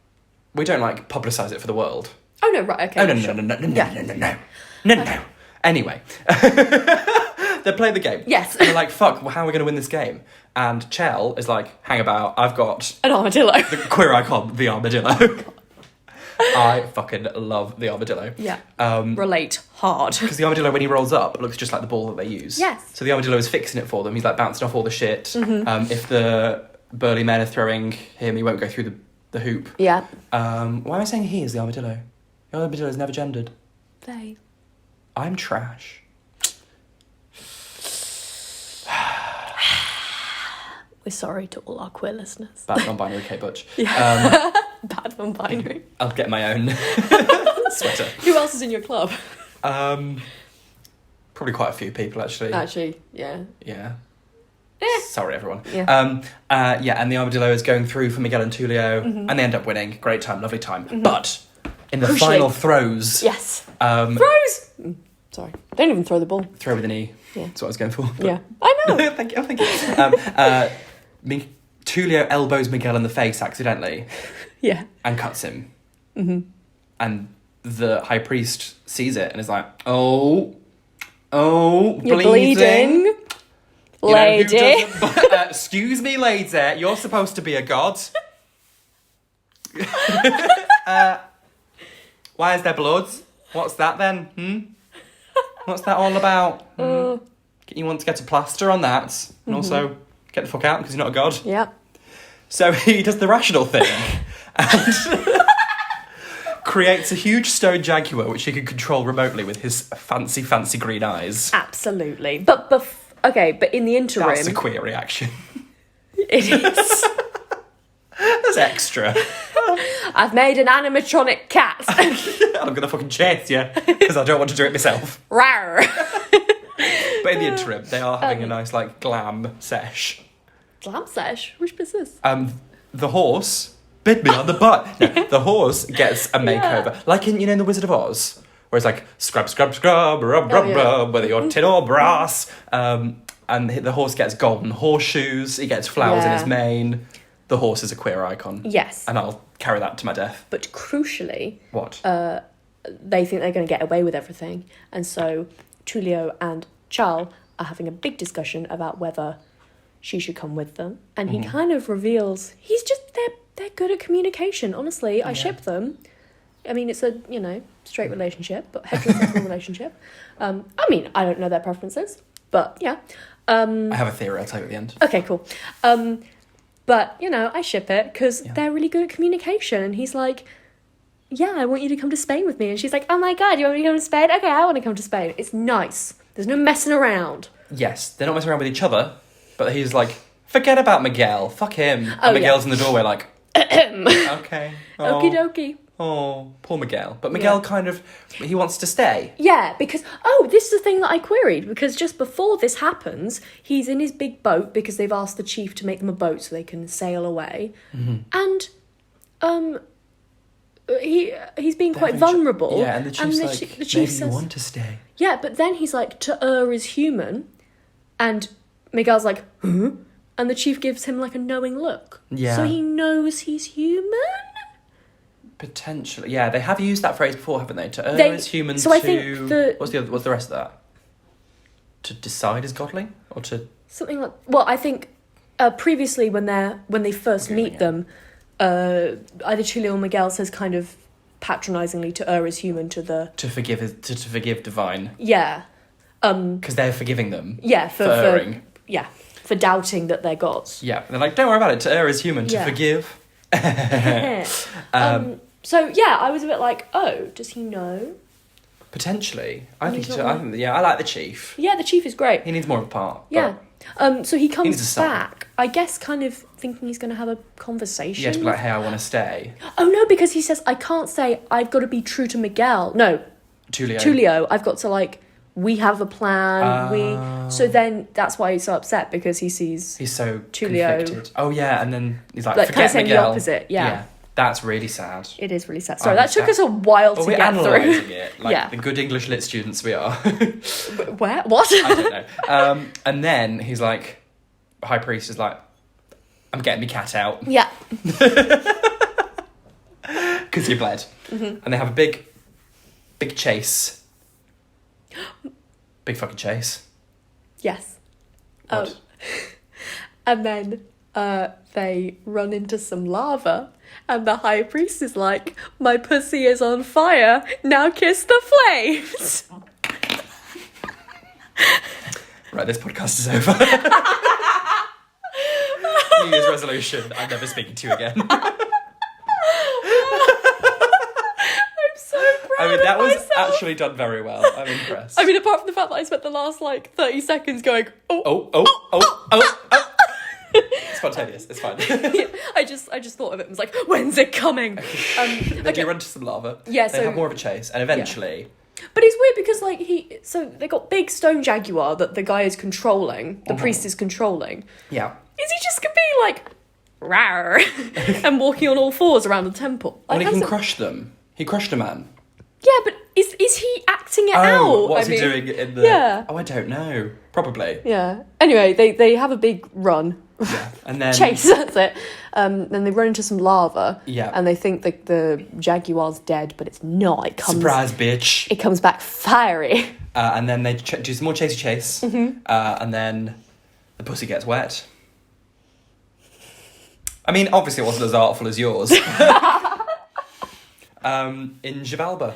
we don't like publicise it for the world. Oh, no, right, okay. Oh no sure. no. Anyway, they play the game. Yes. And they're like, fuck, well, how are we going to win this game? And Chell is like, hang about, I've got An armadillo. the queer icon, the armadillo. I fucking love the armadillo. Yeah. Um, Relate hard. Because the armadillo, when he rolls up, looks just like the ball that they use. Yes. So the armadillo is fixing it for them. He's like bouncing off all the shit. If the burly men are throwing him, he won't go through the hoop. Yeah. Why am I saying he is the armadillo? The armadillo is never gendered. They. I'm trash. We're sorry to all our queer listeners. Bad non-binary Kate Butch. Bad non-binary. I'll get my own sweater. Who else is in your club? Probably quite a few people, actually. Actually, yeah. Yeah. Eh. Sorry, everyone. Yeah. And the armadillo is going through for Miguel and Tulio, and they end up winning. Great time, lovely time. But in the Crucially. final throws, Yes. throws, Sorry. Don't even throw the ball. throw with a knee. Yeah. That's what I was going for. Yeah. I know. Thank you. Tulio elbows Miguel in the face accidentally Yeah. and cuts him. And the high priest sees it and is like, oh, You're bleeding. bleeding. You know, who Lady. doesn't- excuse me, lady. You're supposed to be a god. Why is there blood? What's that then? What's that all about? You want to get a plaster on that, and also get the fuck out because you're not a god. Yeah. So he does the rational thing and creates a huge stone jaguar which he can control remotely with his fancy, fancy green eyes. Absolutely. But in the interim... That's a queer reaction. It is. That's extra. I've made an animatronic cat. I'm gonna fucking chase you because I don't want to do it myself. Rawr. But in the interim, they are having a nice like glam sesh. Glam sesh? Which bit's this? The horse bit me on the butt. No, the horse gets a makeover, like in the Wizard of Oz, Whereas like scrub, scrub, scrub, rub, rub, rub, whether you're tin or brass. And the horse gets golden horseshoes. He gets flowers in his mane. The horse is a queer icon. Yes. And I'll carry that to my death. But crucially... What? They think they're going to get away with everything. And so Tulio and Charles are having a big discussion about whether she should come with them. And he kind of reveals they're good at communication. Honestly, I ship them. I mean, it's a, straight relationship, but heterosexual relationship. I mean, I don't know their preferences, but yeah. I have a theory, I'll tell you at the end. Okay, cool. But, I ship it because they're really good at communication. And he's like, yeah, I want you to come to Spain with me. And she's like, oh my God, you want me to come to Spain? Okay, I want to come to Spain. It's nice. There's no messing around. Yes, they're not messing around with each other, but he's like, forget about Miguel. Fuck him. And Miguel's in the doorway like, okay. Oh. Okie dokie. Oh, poor Miguel. But Miguel he wants to stay. Yeah, because, this is the thing that I queried, because just before this happens, he's in his big boat because they've asked the chief to make them a boat so they can sail away. And, he's being quite vulnerable. Yeah, and the chief's like, the chief maybe says, you want to stay. Yeah, but then he's like, to err is human. And Miguel's like, huh? And the chief gives him like a knowing look. Yeah. So he knows he's human? Potentially. Yeah, they have used that phrase before, haven't they? To err is human, so I think What's the rest of that? To decide is godly? Or to... Something like... Well, I think previously when they first meet them, either Tulio or Miguel says kind of patronisingly to err is human to forgive divine. Yeah. Because they're forgiving them. Yeah, for erring. For doubting that they're gods. Yeah, and they're like, don't worry about it, to err is human, to forgive. So yeah, I was a bit like, does he know? Potentially. I like the chief. Yeah, the chief is great. He needs more of a part. Yeah. So he comes back, I guess kind of thinking he's going to have a conversation. Yeah, to be like, hey, I want to stay. Oh no, because he says, I can't say, I've got to be true to Miguel. No. Tulio. I've got to we have a plan. So then that's why he's so upset, because he sees he's so Tulio. Conflicted. Oh yeah, and then he's like kind of saying Miguel. the opposite. Yeah. That's really sad. It is really sad. Sorry, that took us a while to get through. We're analysing it, the good English lit students we are. Where? What? I don't know. And then he's like, High Priest is like, I'm getting my cat out. Yeah. Because he bled. And they have a big chase. Big fucking chase. Yes. What? And then they run into some lava, and the High Priest is like, my pussy is on fire, now kiss the flames. Right, this podcast is over. New Year's resolution, I'm never speaking to you again. That was actually done very well. I'm impressed. I mean, apart from the fact that I spent the last 30 seconds going, Spontaneous, it's fine. Yeah, I just thought of it and was like, when's it coming? They do run to some lava. Yeah, they have more of a chase, and eventually... Yeah. But it's weird because so they got big stone jaguar that the guy is controlling, the priest is controlling. Yeah. Is he just gonna be like, rawr, and walking on all fours around the temple? He can crush them. He crushed a man. Yeah, but is he acting it out? What's he doing in the... Yeah. Oh, I don't know. Probably. Yeah. Anyway, they have a big run. Yeah. And then... Chase, that's it. Then they run into some lava. Yeah. And they think that the jaguar's dead, but it's not. It comes... Surprise, bitch. It comes back fiery. And then they do some more chase. And then the pussy gets wet. I mean, obviously it wasn't as artful as yours. In Xibalba.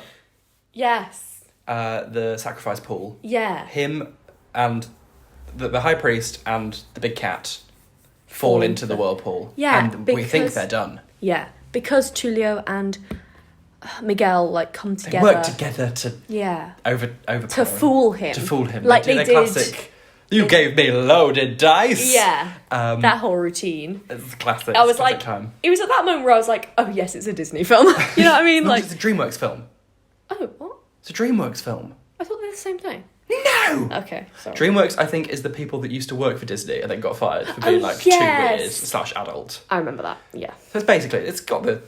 Yes. The sacrifice pool. Yeah. Him and the High Priest and the big cat fall into the whirlpool. Yeah. And we think they're done. Yeah. Because Tulio and Miguel come together. They work together to overpower to fool him. To fool him. Like they they did. Classic, you gave me loaded dice. Yeah. That whole routine. It's classic. I was like, time. It was at that moment where I was like, oh yes, it's a Disney film. You know what I mean? It's a DreamWorks film. Oh, what? It's a DreamWorks film. I thought they were the same thing. No! Okay, sorry. DreamWorks, I think, is the people that used to work for Disney and then got fired for being too weird / adult. I remember that, yeah. So it's basically, it's got the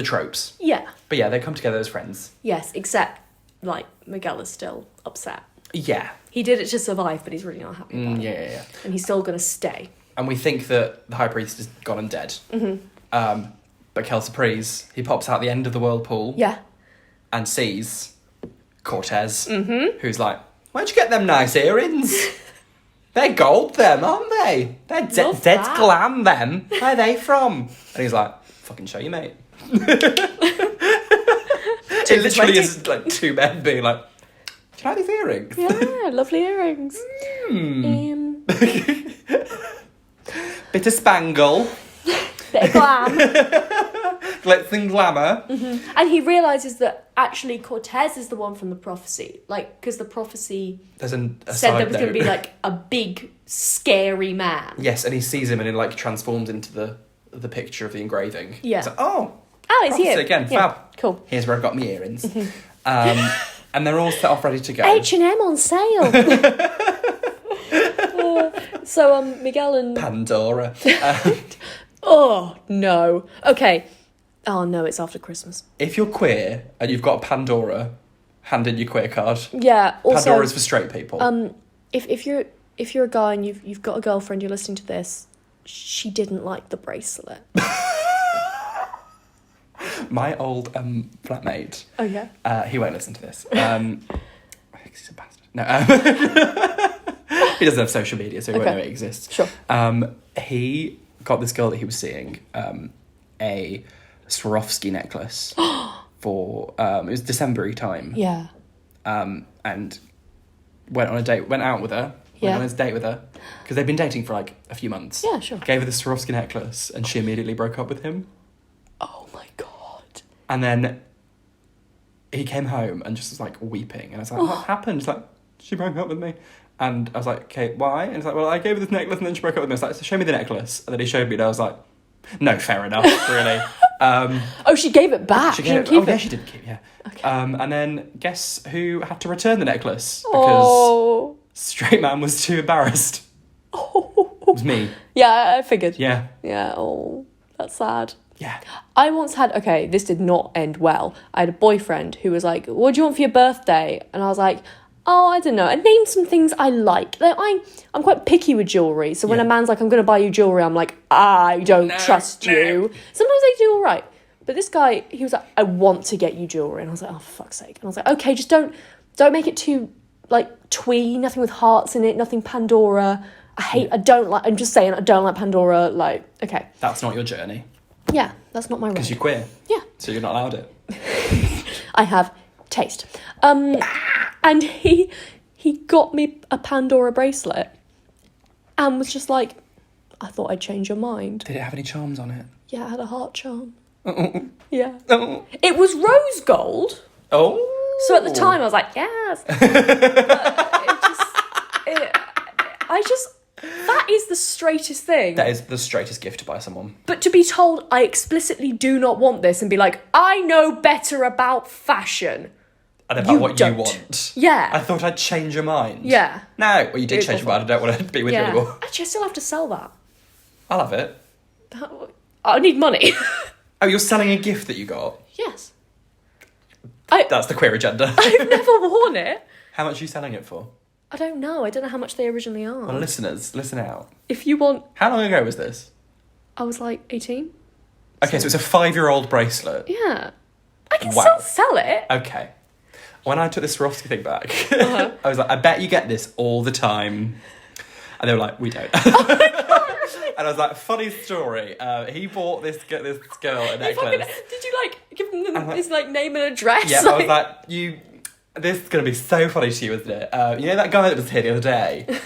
tropes. Yeah. But yeah, they come together as friends. Yes, except like, Miguel is still upset. Yeah. He did it to survive, but he's really not happy about it. Yeah. And he's still going to stay. And we think that the High Priest is gone and dead. But quelle surprise, he pops out the end of the whirlpool. Yeah. And sees Cortez, who's like, where'd you get them nice earrings? They're gold, them, aren't they? They're dead glam, them. Where are they from? And he's like, fucking show you, mate. It literally is like two men being like, do you like these earrings? Yeah, lovely earrings. Bit of spangle. Bit of glam. Glitz and glamour. And he realises that actually Cortez is the one from the prophecy. Like, because the prophecy There's said there was going to be like a big, scary man. Yes, and he sees him and it like transforms into the picture of the engraving. Yeah. He's like, oh, it's here. Again, yeah. fab. Cool. Here's where I got my earrings. And they're all set off ready to go. H&M on sale. So Miguel and... Pandora. Oh, no. Okay. Oh, no, it's after Christmas. If you're queer and you've got a Pandora, hand in your queer card. Yeah. Also, Pandora's for straight people. If you're a guy and you've got a girlfriend, you're listening to this, she didn't like the bracelet. My old flatmate. Oh, yeah? He won't listen to this. I think he's a bastard. No. He doesn't have social media, so he won't know it exists. Sure. He got this girl that he was seeing a Swarovski necklace for it was December-y time. Yeah. And went out with her. Went on his date with her because they'd been dating for like a few months. Yeah, sure. Gave her the Swarovski necklace, and she immediately broke up with him. Oh my god. And then he came home and just was like weeping, and I was like, "What happened?" He's like, "She broke up with me." And I was like, "Okay, why?" And he's like, "Well, I gave her this necklace and then she broke up with me." I was like, "So show me the necklace." And then he showed me and I was like, "No, fair enough, really." She gave it back. She didn't keep it. Yeah, she did keep. Yeah. Okay. And then guess who had to return the necklace because straight man was too embarrassed. It was me. Yeah, I figured. Yeah. Yeah. Oh, that's sad. Yeah. I once had, this did not end well. I had a boyfriend who was like, "What do you want for your birthday?" And I was like, "Oh, I don't know. I named some things I like. I'm quite picky with jewellery. So when a man's like, I'm going to buy you jewellery, I'm like, I don't trust you. Sometimes they do all right. But this guy, he was like, I want to get you jewellery. And I was like, oh, for fuck's sake. And I was like, okay, just don't make it too, like, twee. Nothing with hearts in it. Nothing Pandora. I'm just saying, I don't like Pandora. Like, okay. That's not your journey. Yeah, that's not my road. Because you're queer. Yeah. So you're not allowed it. I have taste. And he got me a Pandora bracelet and was just like, I thought I'd change your mind. Did it have any charms on it? Yeah, it had a heart charm. Oh. Yeah. Oh. It was rose gold. Oh. So at the time I was like, yes. That is the straightest thing. That is the straightest gift to buy someone. But to be told I explicitly do not want this and be like, I know better about fashion. And about what you want. Yeah. I thought I'd change your mind. Yeah. No. Well, you did change your mind. I don't want to be with you anymore. Actually, I still have to sell that. I'll have it. I need money. Oh, you're selling a gift that you got? Yes. That's the queer agenda. I've never worn it. How much are you selling it for? I don't know. I don't know how much they originally are. Well, listeners, listen out. If you want... How long ago was this? I was like 18. Okay, so it's a 5-year-old bracelet. Yeah. I can still sell it. Okay. When I took this Swarovski thing back, I was like, I bet you get this all the time. And they were like, we don't. Oh my God. And I was like, funny story. He bought this girl a necklace. Did you give them his name and address? Yeah, I was like, this is going to be so funny to you, isn't it? You know that guy that was here the other day?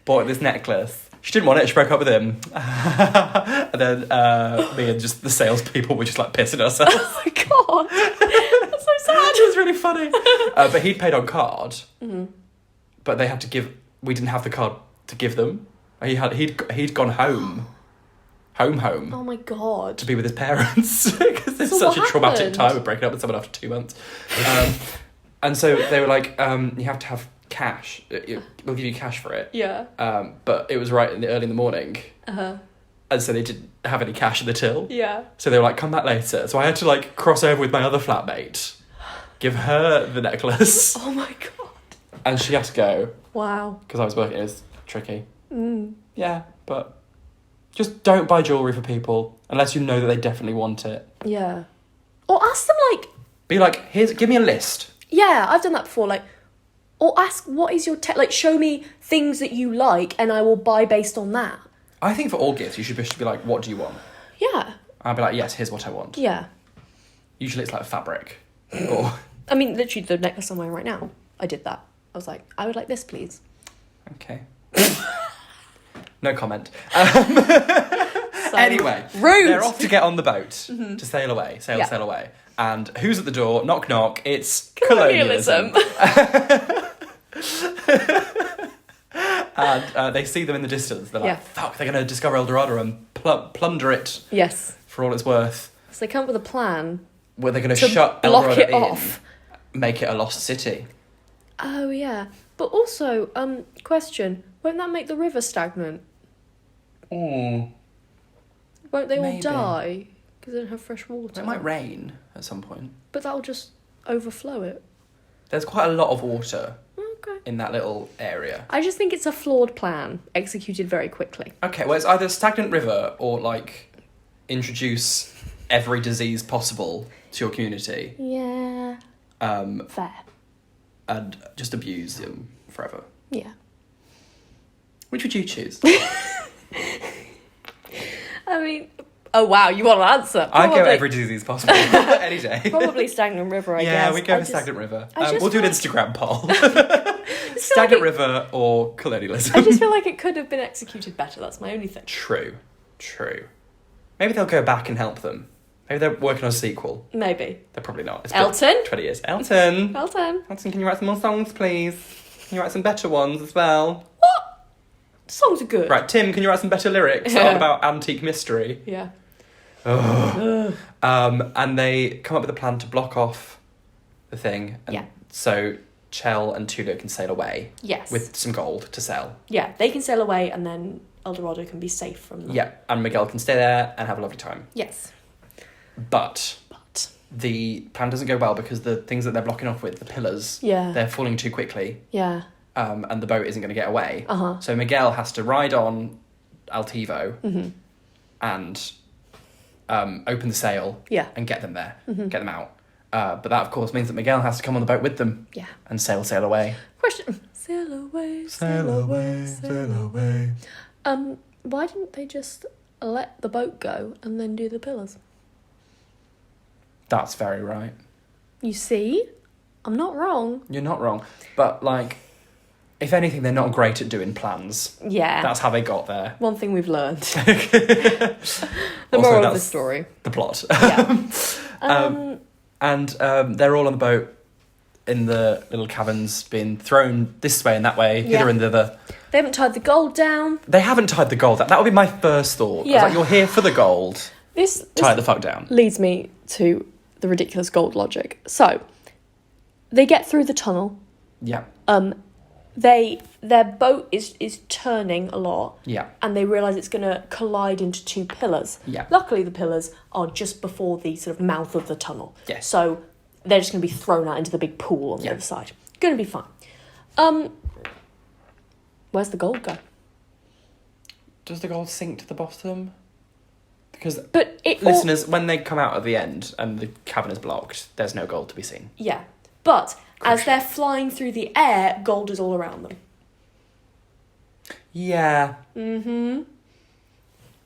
Bought this necklace. She didn't want it, she broke up with him. And then me and just the salespeople were just pissing ourselves. Oh my God. That's so sad. It was really funny. But he'd paid on card. Mm-hmm. But they had to give... We didn't have the card to give them. He'd gone home. Home. Oh my God. To be with his parents. Because it's such a traumatic time of breaking up with someone after 2 months. And so they were like, you have to have cash. We'll give you cash for it. Yeah. But it was early in the morning. Uh-huh. And so they didn't have any cash in the till. Yeah. So they were like, come back later. So I had to cross over with my other flatmate give her the necklace. Oh my god. And she has to go, Wow. because I was working, it was tricky. Mm. Yeah, but just don't buy jewellery for people unless you know that they definitely want it. Yeah. Or ask them, like... Be like, give me a list. Yeah, I've done that before, like... Or ask, what is your... like, show me things that you like, and I will buy based on that. I think for all gifts, you should just be like, what do you want? Yeah. I'll be like, yes, here's what I want. Yeah. Usually it's like fabric. Or... I mean, literally, the necklace I'm wearing right now, I did that. I was like, I would like this, please. Okay. No comment. So, anyway, rude. They're off to get on the boat to sail away. Sail away. And who's at the door? Knock, knock. It's colonialism. And they see them in the distance. They're like, fuck, they're going to discover El Dorado and plunder it. Yes. For all it's worth. So they come up with a plan. Where they're going to shut El block Dorado it off. Make it a lost city. Oh, yeah. But also, question, won't that make the river stagnant? Mm. Won't they all Maybe. die? Because they don't have fresh water. It might rain at some point. But that'll just overflow it. There's quite a lot of water Okay. in that little area. I just think it's a flawed plan, executed very quickly. Okay, well, it's either stagnant river or, like, introduce every disease possible to your community. Yeah. Fair. And just abuse them forever. Yeah. Which would you choose? I mean, oh wow, you want an answer? I'd go every disease possible any day. Probably stagnant river, I guess. Yeah, we'd go for stagnant river. We'll do an Instagram poll. Stagnant river or colonialism. I just feel like it could have been executed better. That's my only thing. True. Maybe they'll go back and help them. Maybe they're working on a sequel. Maybe. They're probably not. It's Elton? been 20 years. Elton, Elton, can you write some more songs, please? Can you write some better ones as well? What? Songs are good. Right, Tim, can you write some better lyrics all about antique mystery? Yeah. And they come up with a plan to block off the thing. And so Chell and Tulio can sail away. Yes. With some gold to sell. Yeah, they can sail away and then El Dorado can be safe from them. Yeah, and Miguel can stay there and have a lovely time. Yes. But the plan doesn't go well because the things that they're blocking off with, the pillars, they're falling too quickly. Yeah. And the boat isn't going to get away. Uh-huh. So Miguel has to ride on Altivo and open the sail and get them there, get them out. But that, of course, means that Miguel has to come on the boat with them and sail away. Question. Sail away, sail away. Why didn't they just let the boat go and then do the pillars? That's very right. You see? I'm not wrong. You're not wrong. But, like, if anything, they're not great at doing plans. Yeah. That's how they got there. One thing we've learned. The moral of the story. The plot. Yeah. And they're all on the boat in the little cabins, being thrown this way and that way, hither and thither. They haven't tied the gold down. They haven't tied the gold down. That would be my first thought. Yeah. I was like, you're here for the gold. Tie it the fuck down. Leads me to the ridiculous gold logic. So, they get through the tunnel. Yeah. Their boat is turning a lot. Yeah. And they realise it's going to collide into two pillars. Yeah. Luckily, the pillars are just before the sort of mouth of the tunnel. Yes. So they're just going to be thrown out into the big pool on the other side. Going to be fine. Where's the gold go? Does the gold sink to the bottom? Because listeners, when they come out at the end and the cabin is blocked, there's no gold to be seen. Yeah. But as they're flying through the air, gold is all around them. Yeah. Mm-hmm.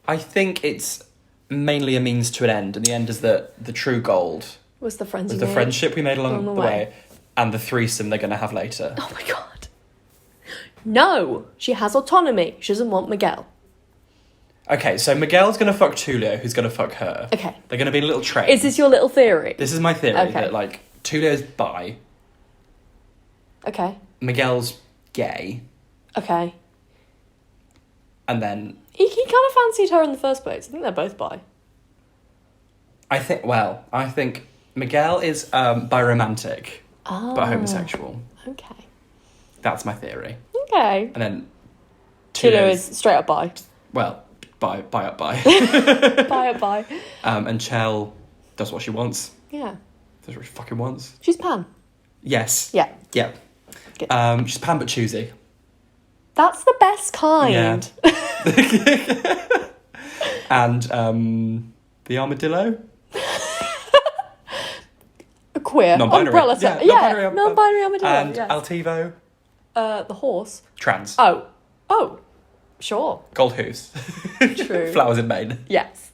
I think it's mainly a means to an end, and the end is that the true gold was the friendship we made along the way, and the threesome they're going to have later. Oh my god. No! She has autonomy. She doesn't want Miguel. Okay, so Miguel's going to fuck Tulio, who's going to fuck her. Okay. They're going to be in a little train. Is this your little theory? This is my theory, that, like, Tulio's bi. Okay. Miguel's gay. Okay. And then... He kind of fancied her in the first place. I think they're both bi. I think Miguel is biromantic, but homosexual. Okay. That's my theory. Okay. And then... Tulio is straight up bi. Well... Bi up bi. Bi up bi. And Chell does what she wants. Yeah. That's what she fucking wants. She's Pan. Yes. Yeah. Yeah. Good. She's Pan but choosy. That's the best kind. Yeah. And the armadillo? A queer. Non-binary. Umbrella Yeah, set. Non-binary armadillo. And yes. Altivo? The horse. Trans. Oh. Sure. Gold hooves. True. Flowers in Maine. Yes.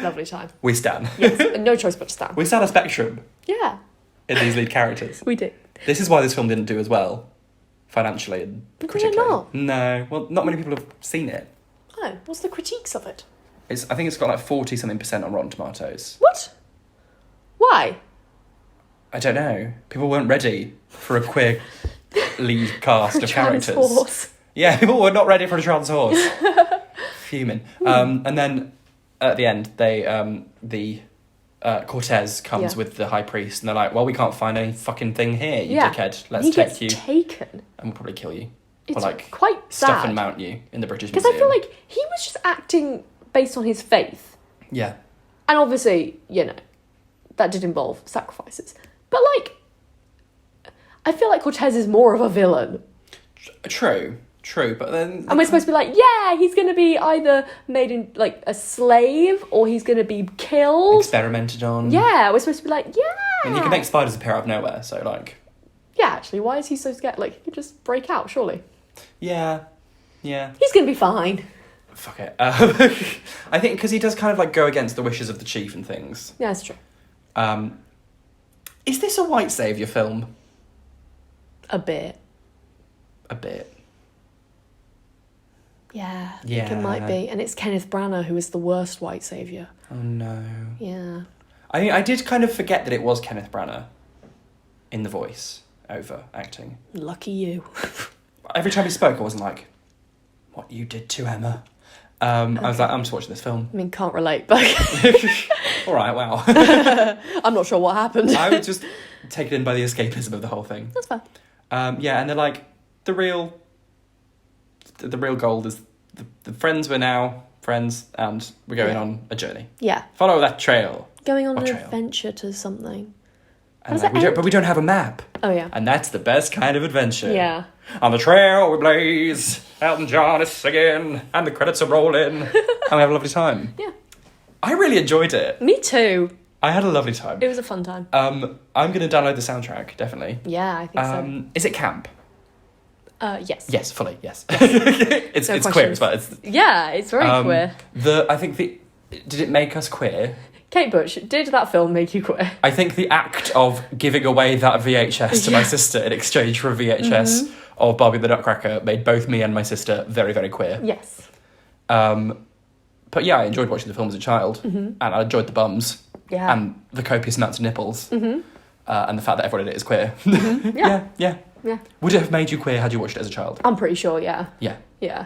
Lovely time. We stan. Yes. No choice but to stand. We stand a spectrum Yeah. in these lead characters. We do. This is why this film didn't do as well, financially and Did it critically. not? No. Well, not many people have seen it. Oh, what's the critiques of it? I think it's got like 40-something% on Rotten Tomatoes. What? Why? I don't know. People weren't ready for a queer lead cast of Trans characters. horse. Yeah, people were not ready for a trans horse. Fuming. And then at the end, the Cortez comes with the high priest, and they're like, "Well, we can't find any fucking thing here, you dickhead. Let's he take gets you, taken. and we'll probably kill you, It's or like quite stuff sad. and mount you in the British Because Museum." I feel like he was just acting based on his faith. yeah, And obviously, that did involve sacrifices. But, I feel like Cortez is more of a villain. true, but then And we're supposed to be like, yeah, he's going to be either made in, a slave or he's going to be killed. experimented on. Yeah, we're supposed to be like, yeah. And you can make spiders appear out of nowhere, so Yeah, actually, why is he so scared? He could just break out, surely. yeah. He's going to be fine. Fuck it. I think because he does kind of go against the wishes of the chief and things. Yeah, that's true. Is this a white saviour film? A bit. A bit. Yeah, I think it might be. And it's Kenneth Branagh who is the worst white saviour. Oh no. Yeah. I mean, I did kind of forget that it was Kenneth Branagh in the voice over acting. Lucky you. Every time he spoke, I wasn't like, "What you did to Emma." I was like, "I'm just watching this film." I mean, can't relate, but All right, wow. I'm not sure what happened. I was just taken in by the escapism of the whole thing. That's fine. Yeah, and they're like, the real gold is the friends were now friends, and we're going on a journey. Yeah. Follow that trail. Going on What an trail? adventure to something. And does it but we don't have a map. Oh, yeah. And that's the best kind of adventure. Yeah. On the trail we blaze, Elton John is singing, and the credits are rolling, and we have a lovely time. Yeah. I really enjoyed it. Me too. I had a lovely time. It was a fun time. I'm going to download the soundtrack, definitely. Yeah, I think Is it camp? so. Yes. Yes, fully, yes. it's No queer questions. as well. It's, Yeah, it's very queer. did it make us queer? Kate Butch, did that film make you queer? I think the act of giving away that VHS to my sister in exchange for a VHS of Barbie the Nutcracker made both me and my sister very, very queer. Yes. But yeah, I enjoyed watching the film as a child, and I enjoyed the bums, Yeah. and the copious amounts of nipples, and the fact that everyone in it is queer. Yeah. yeah. Would it have made you queer had you watched it as a child? I'm pretty sure, yeah. Yeah. Yeah.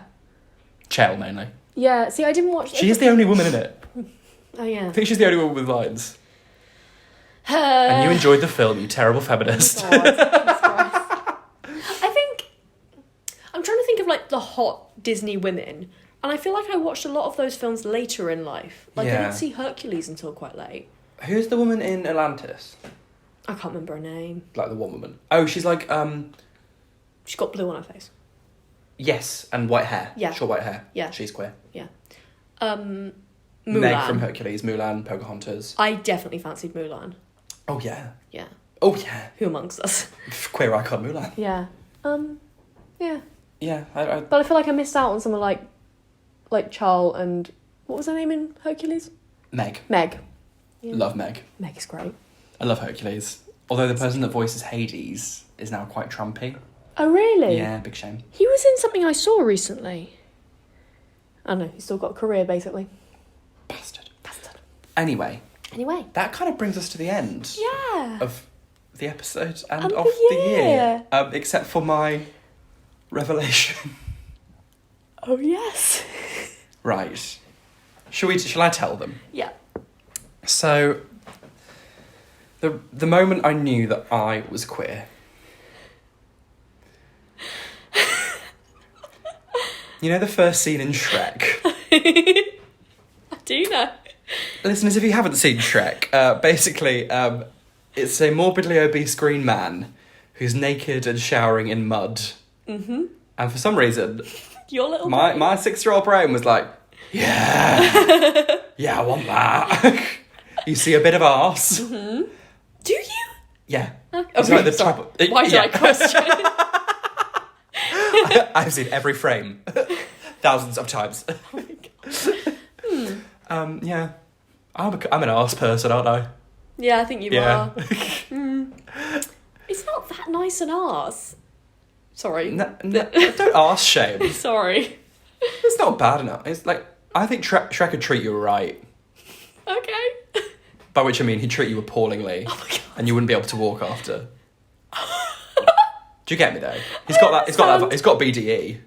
Chell, mainly. Yeah, see, I didn't watch... She is the only woman in it. Oh, yeah. I think she's the only woman with lines. And you enjoyed the film, you terrible feminist. God, Jesus Christ. I think... I'm trying to think of, the hot Disney women, and I feel like I watched a lot of those films later in life. I Yeah. didn't see Hercules until quite late. Who's the woman in Atlantis? I can't remember her name. Like the one woman. Oh, she's like, She's got blue on her face. yes, and white hair. Yeah. Short white hair. Yeah. She's queer. Yeah. Meg Mulan. from Hercules, Mulan, Pocahontas. I definitely fancied Mulan. Oh, yeah. Yeah. Oh, yeah. Who amongst us? Queer icon Mulan. Yeah. Yeah. Yeah. But I feel like I missed out on someone like Charles and... What was her name in Hercules? Meg. Meg. Yeah. Love Meg. Meg is great. I love Hercules. Although the person that voices Hades is now quite Trumpy. Oh, really? Yeah, big shame. He was in something I saw recently. I don't know, he's still got a career, basically. Bastard. Anyway, Anyway. that kind of brings us to the end Yeah. of the episode and And of the the year. year. Except for my revelation. Oh, yes. Right. Shall I tell them? Yeah. So, the moment I knew that I was queer. You know the first scene in Shrek? I do know. Listeners, if you haven't seen Shrek, basically, It's a morbidly obese green man who's naked and showering in mud. Mm-hmm. And for some reason, Your little my 6-year-old brain was like, yeah, yeah, I want that. You see a bit of arse. Mm-hmm. Do you? Yeah. Okay. It's like the type of, Why did I question? I've seen every frame. Thousands of times. Oh my God. Yeah. I'm an arse person, aren't I? Yeah, I think you Yeah. are. It's not that nice an arse. Sorry. No, don't arse shame. Sorry. It's not bad enough. It's like, I think Shrek would treat you right. Okay. By which I mean he'd treat you appallingly. Oh my God. And you wouldn't be able to walk after. Do you get me though? He's got BDE.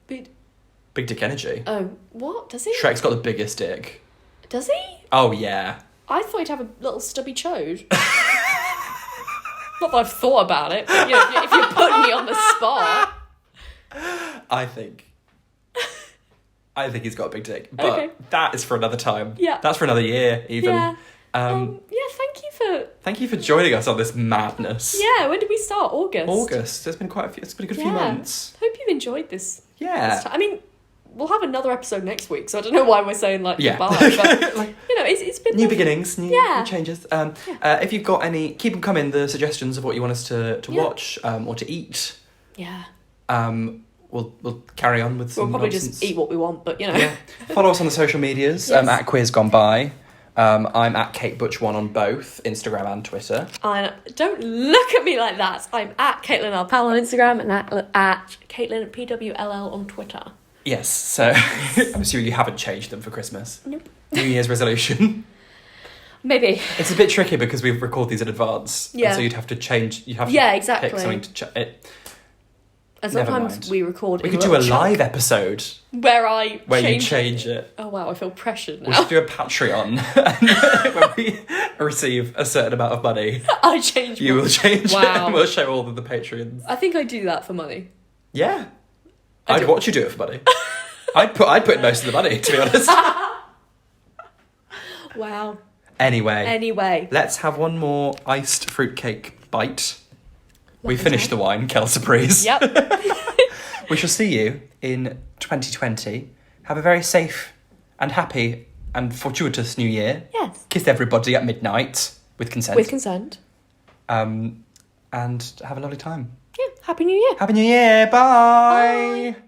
Big dick energy. Oh, what? Does he? Shrek's got the biggest dick. Does he? Oh yeah. I thought he'd have a little stubby chode. Not that I've thought about it, but you know, if you're putting me on the spot. I think he's got a big dick. But Okay. that is for another time. Yeah. That's for another year, even. Yeah. Yeah. Thank Thank you for. you for joining us on this madness. Yeah, when did we start? August. August. It's been it's been a good few months. Hope you've enjoyed this. Yeah. I mean, we'll have another episode next week, so I don't know why we're saying like Yeah. goodbye, but Like, you know, it's been new beginnings, new changes. Yeah. If you've got any, keep them coming. The suggestions of what you want us to watch or to eat. Yeah. We'll carry on with some We'll probably nonsense. just eat what we want, but you know. Yeah. Follow us on the social medias. Yes. At Quiz Gone By. I'm at Kate Butch1 on both Instagram and Twitter. And don't look at me like that. I'm at Caitlin L. Powell on Instagram and at Caitlin PWLL on Twitter. Yes. So I'm assuming you haven't changed them for Christmas. Nope. New Year's resolution. Maybe. It's a bit tricky because we record these in advance. Yeah. And so you'd have to change. You'd have to exactly. pick something to it. And Never sometimes mind. we record. We in could do a little live chunk episode where you change it. Oh wow, I feel pressured We now. should do a Patreon. When we receive a certain amount of money, I change. you will change it Wow. and we'll show all of the Patreons. I think I do that for money. Yeah. I I'd do. watch you do it for money. I'd put in most of the money, to be honest. Wow. Anyway, let's have one more iced fruitcake bite. We finished the wine, Kel Surprise. Yep. We shall see you in 2020. Have a very safe and happy and fortuitous new year. Yes. Kiss everybody at midnight with consent. With consent. And have a lovely time. Yeah. Happy New Year. Happy New Year. Bye. Bye.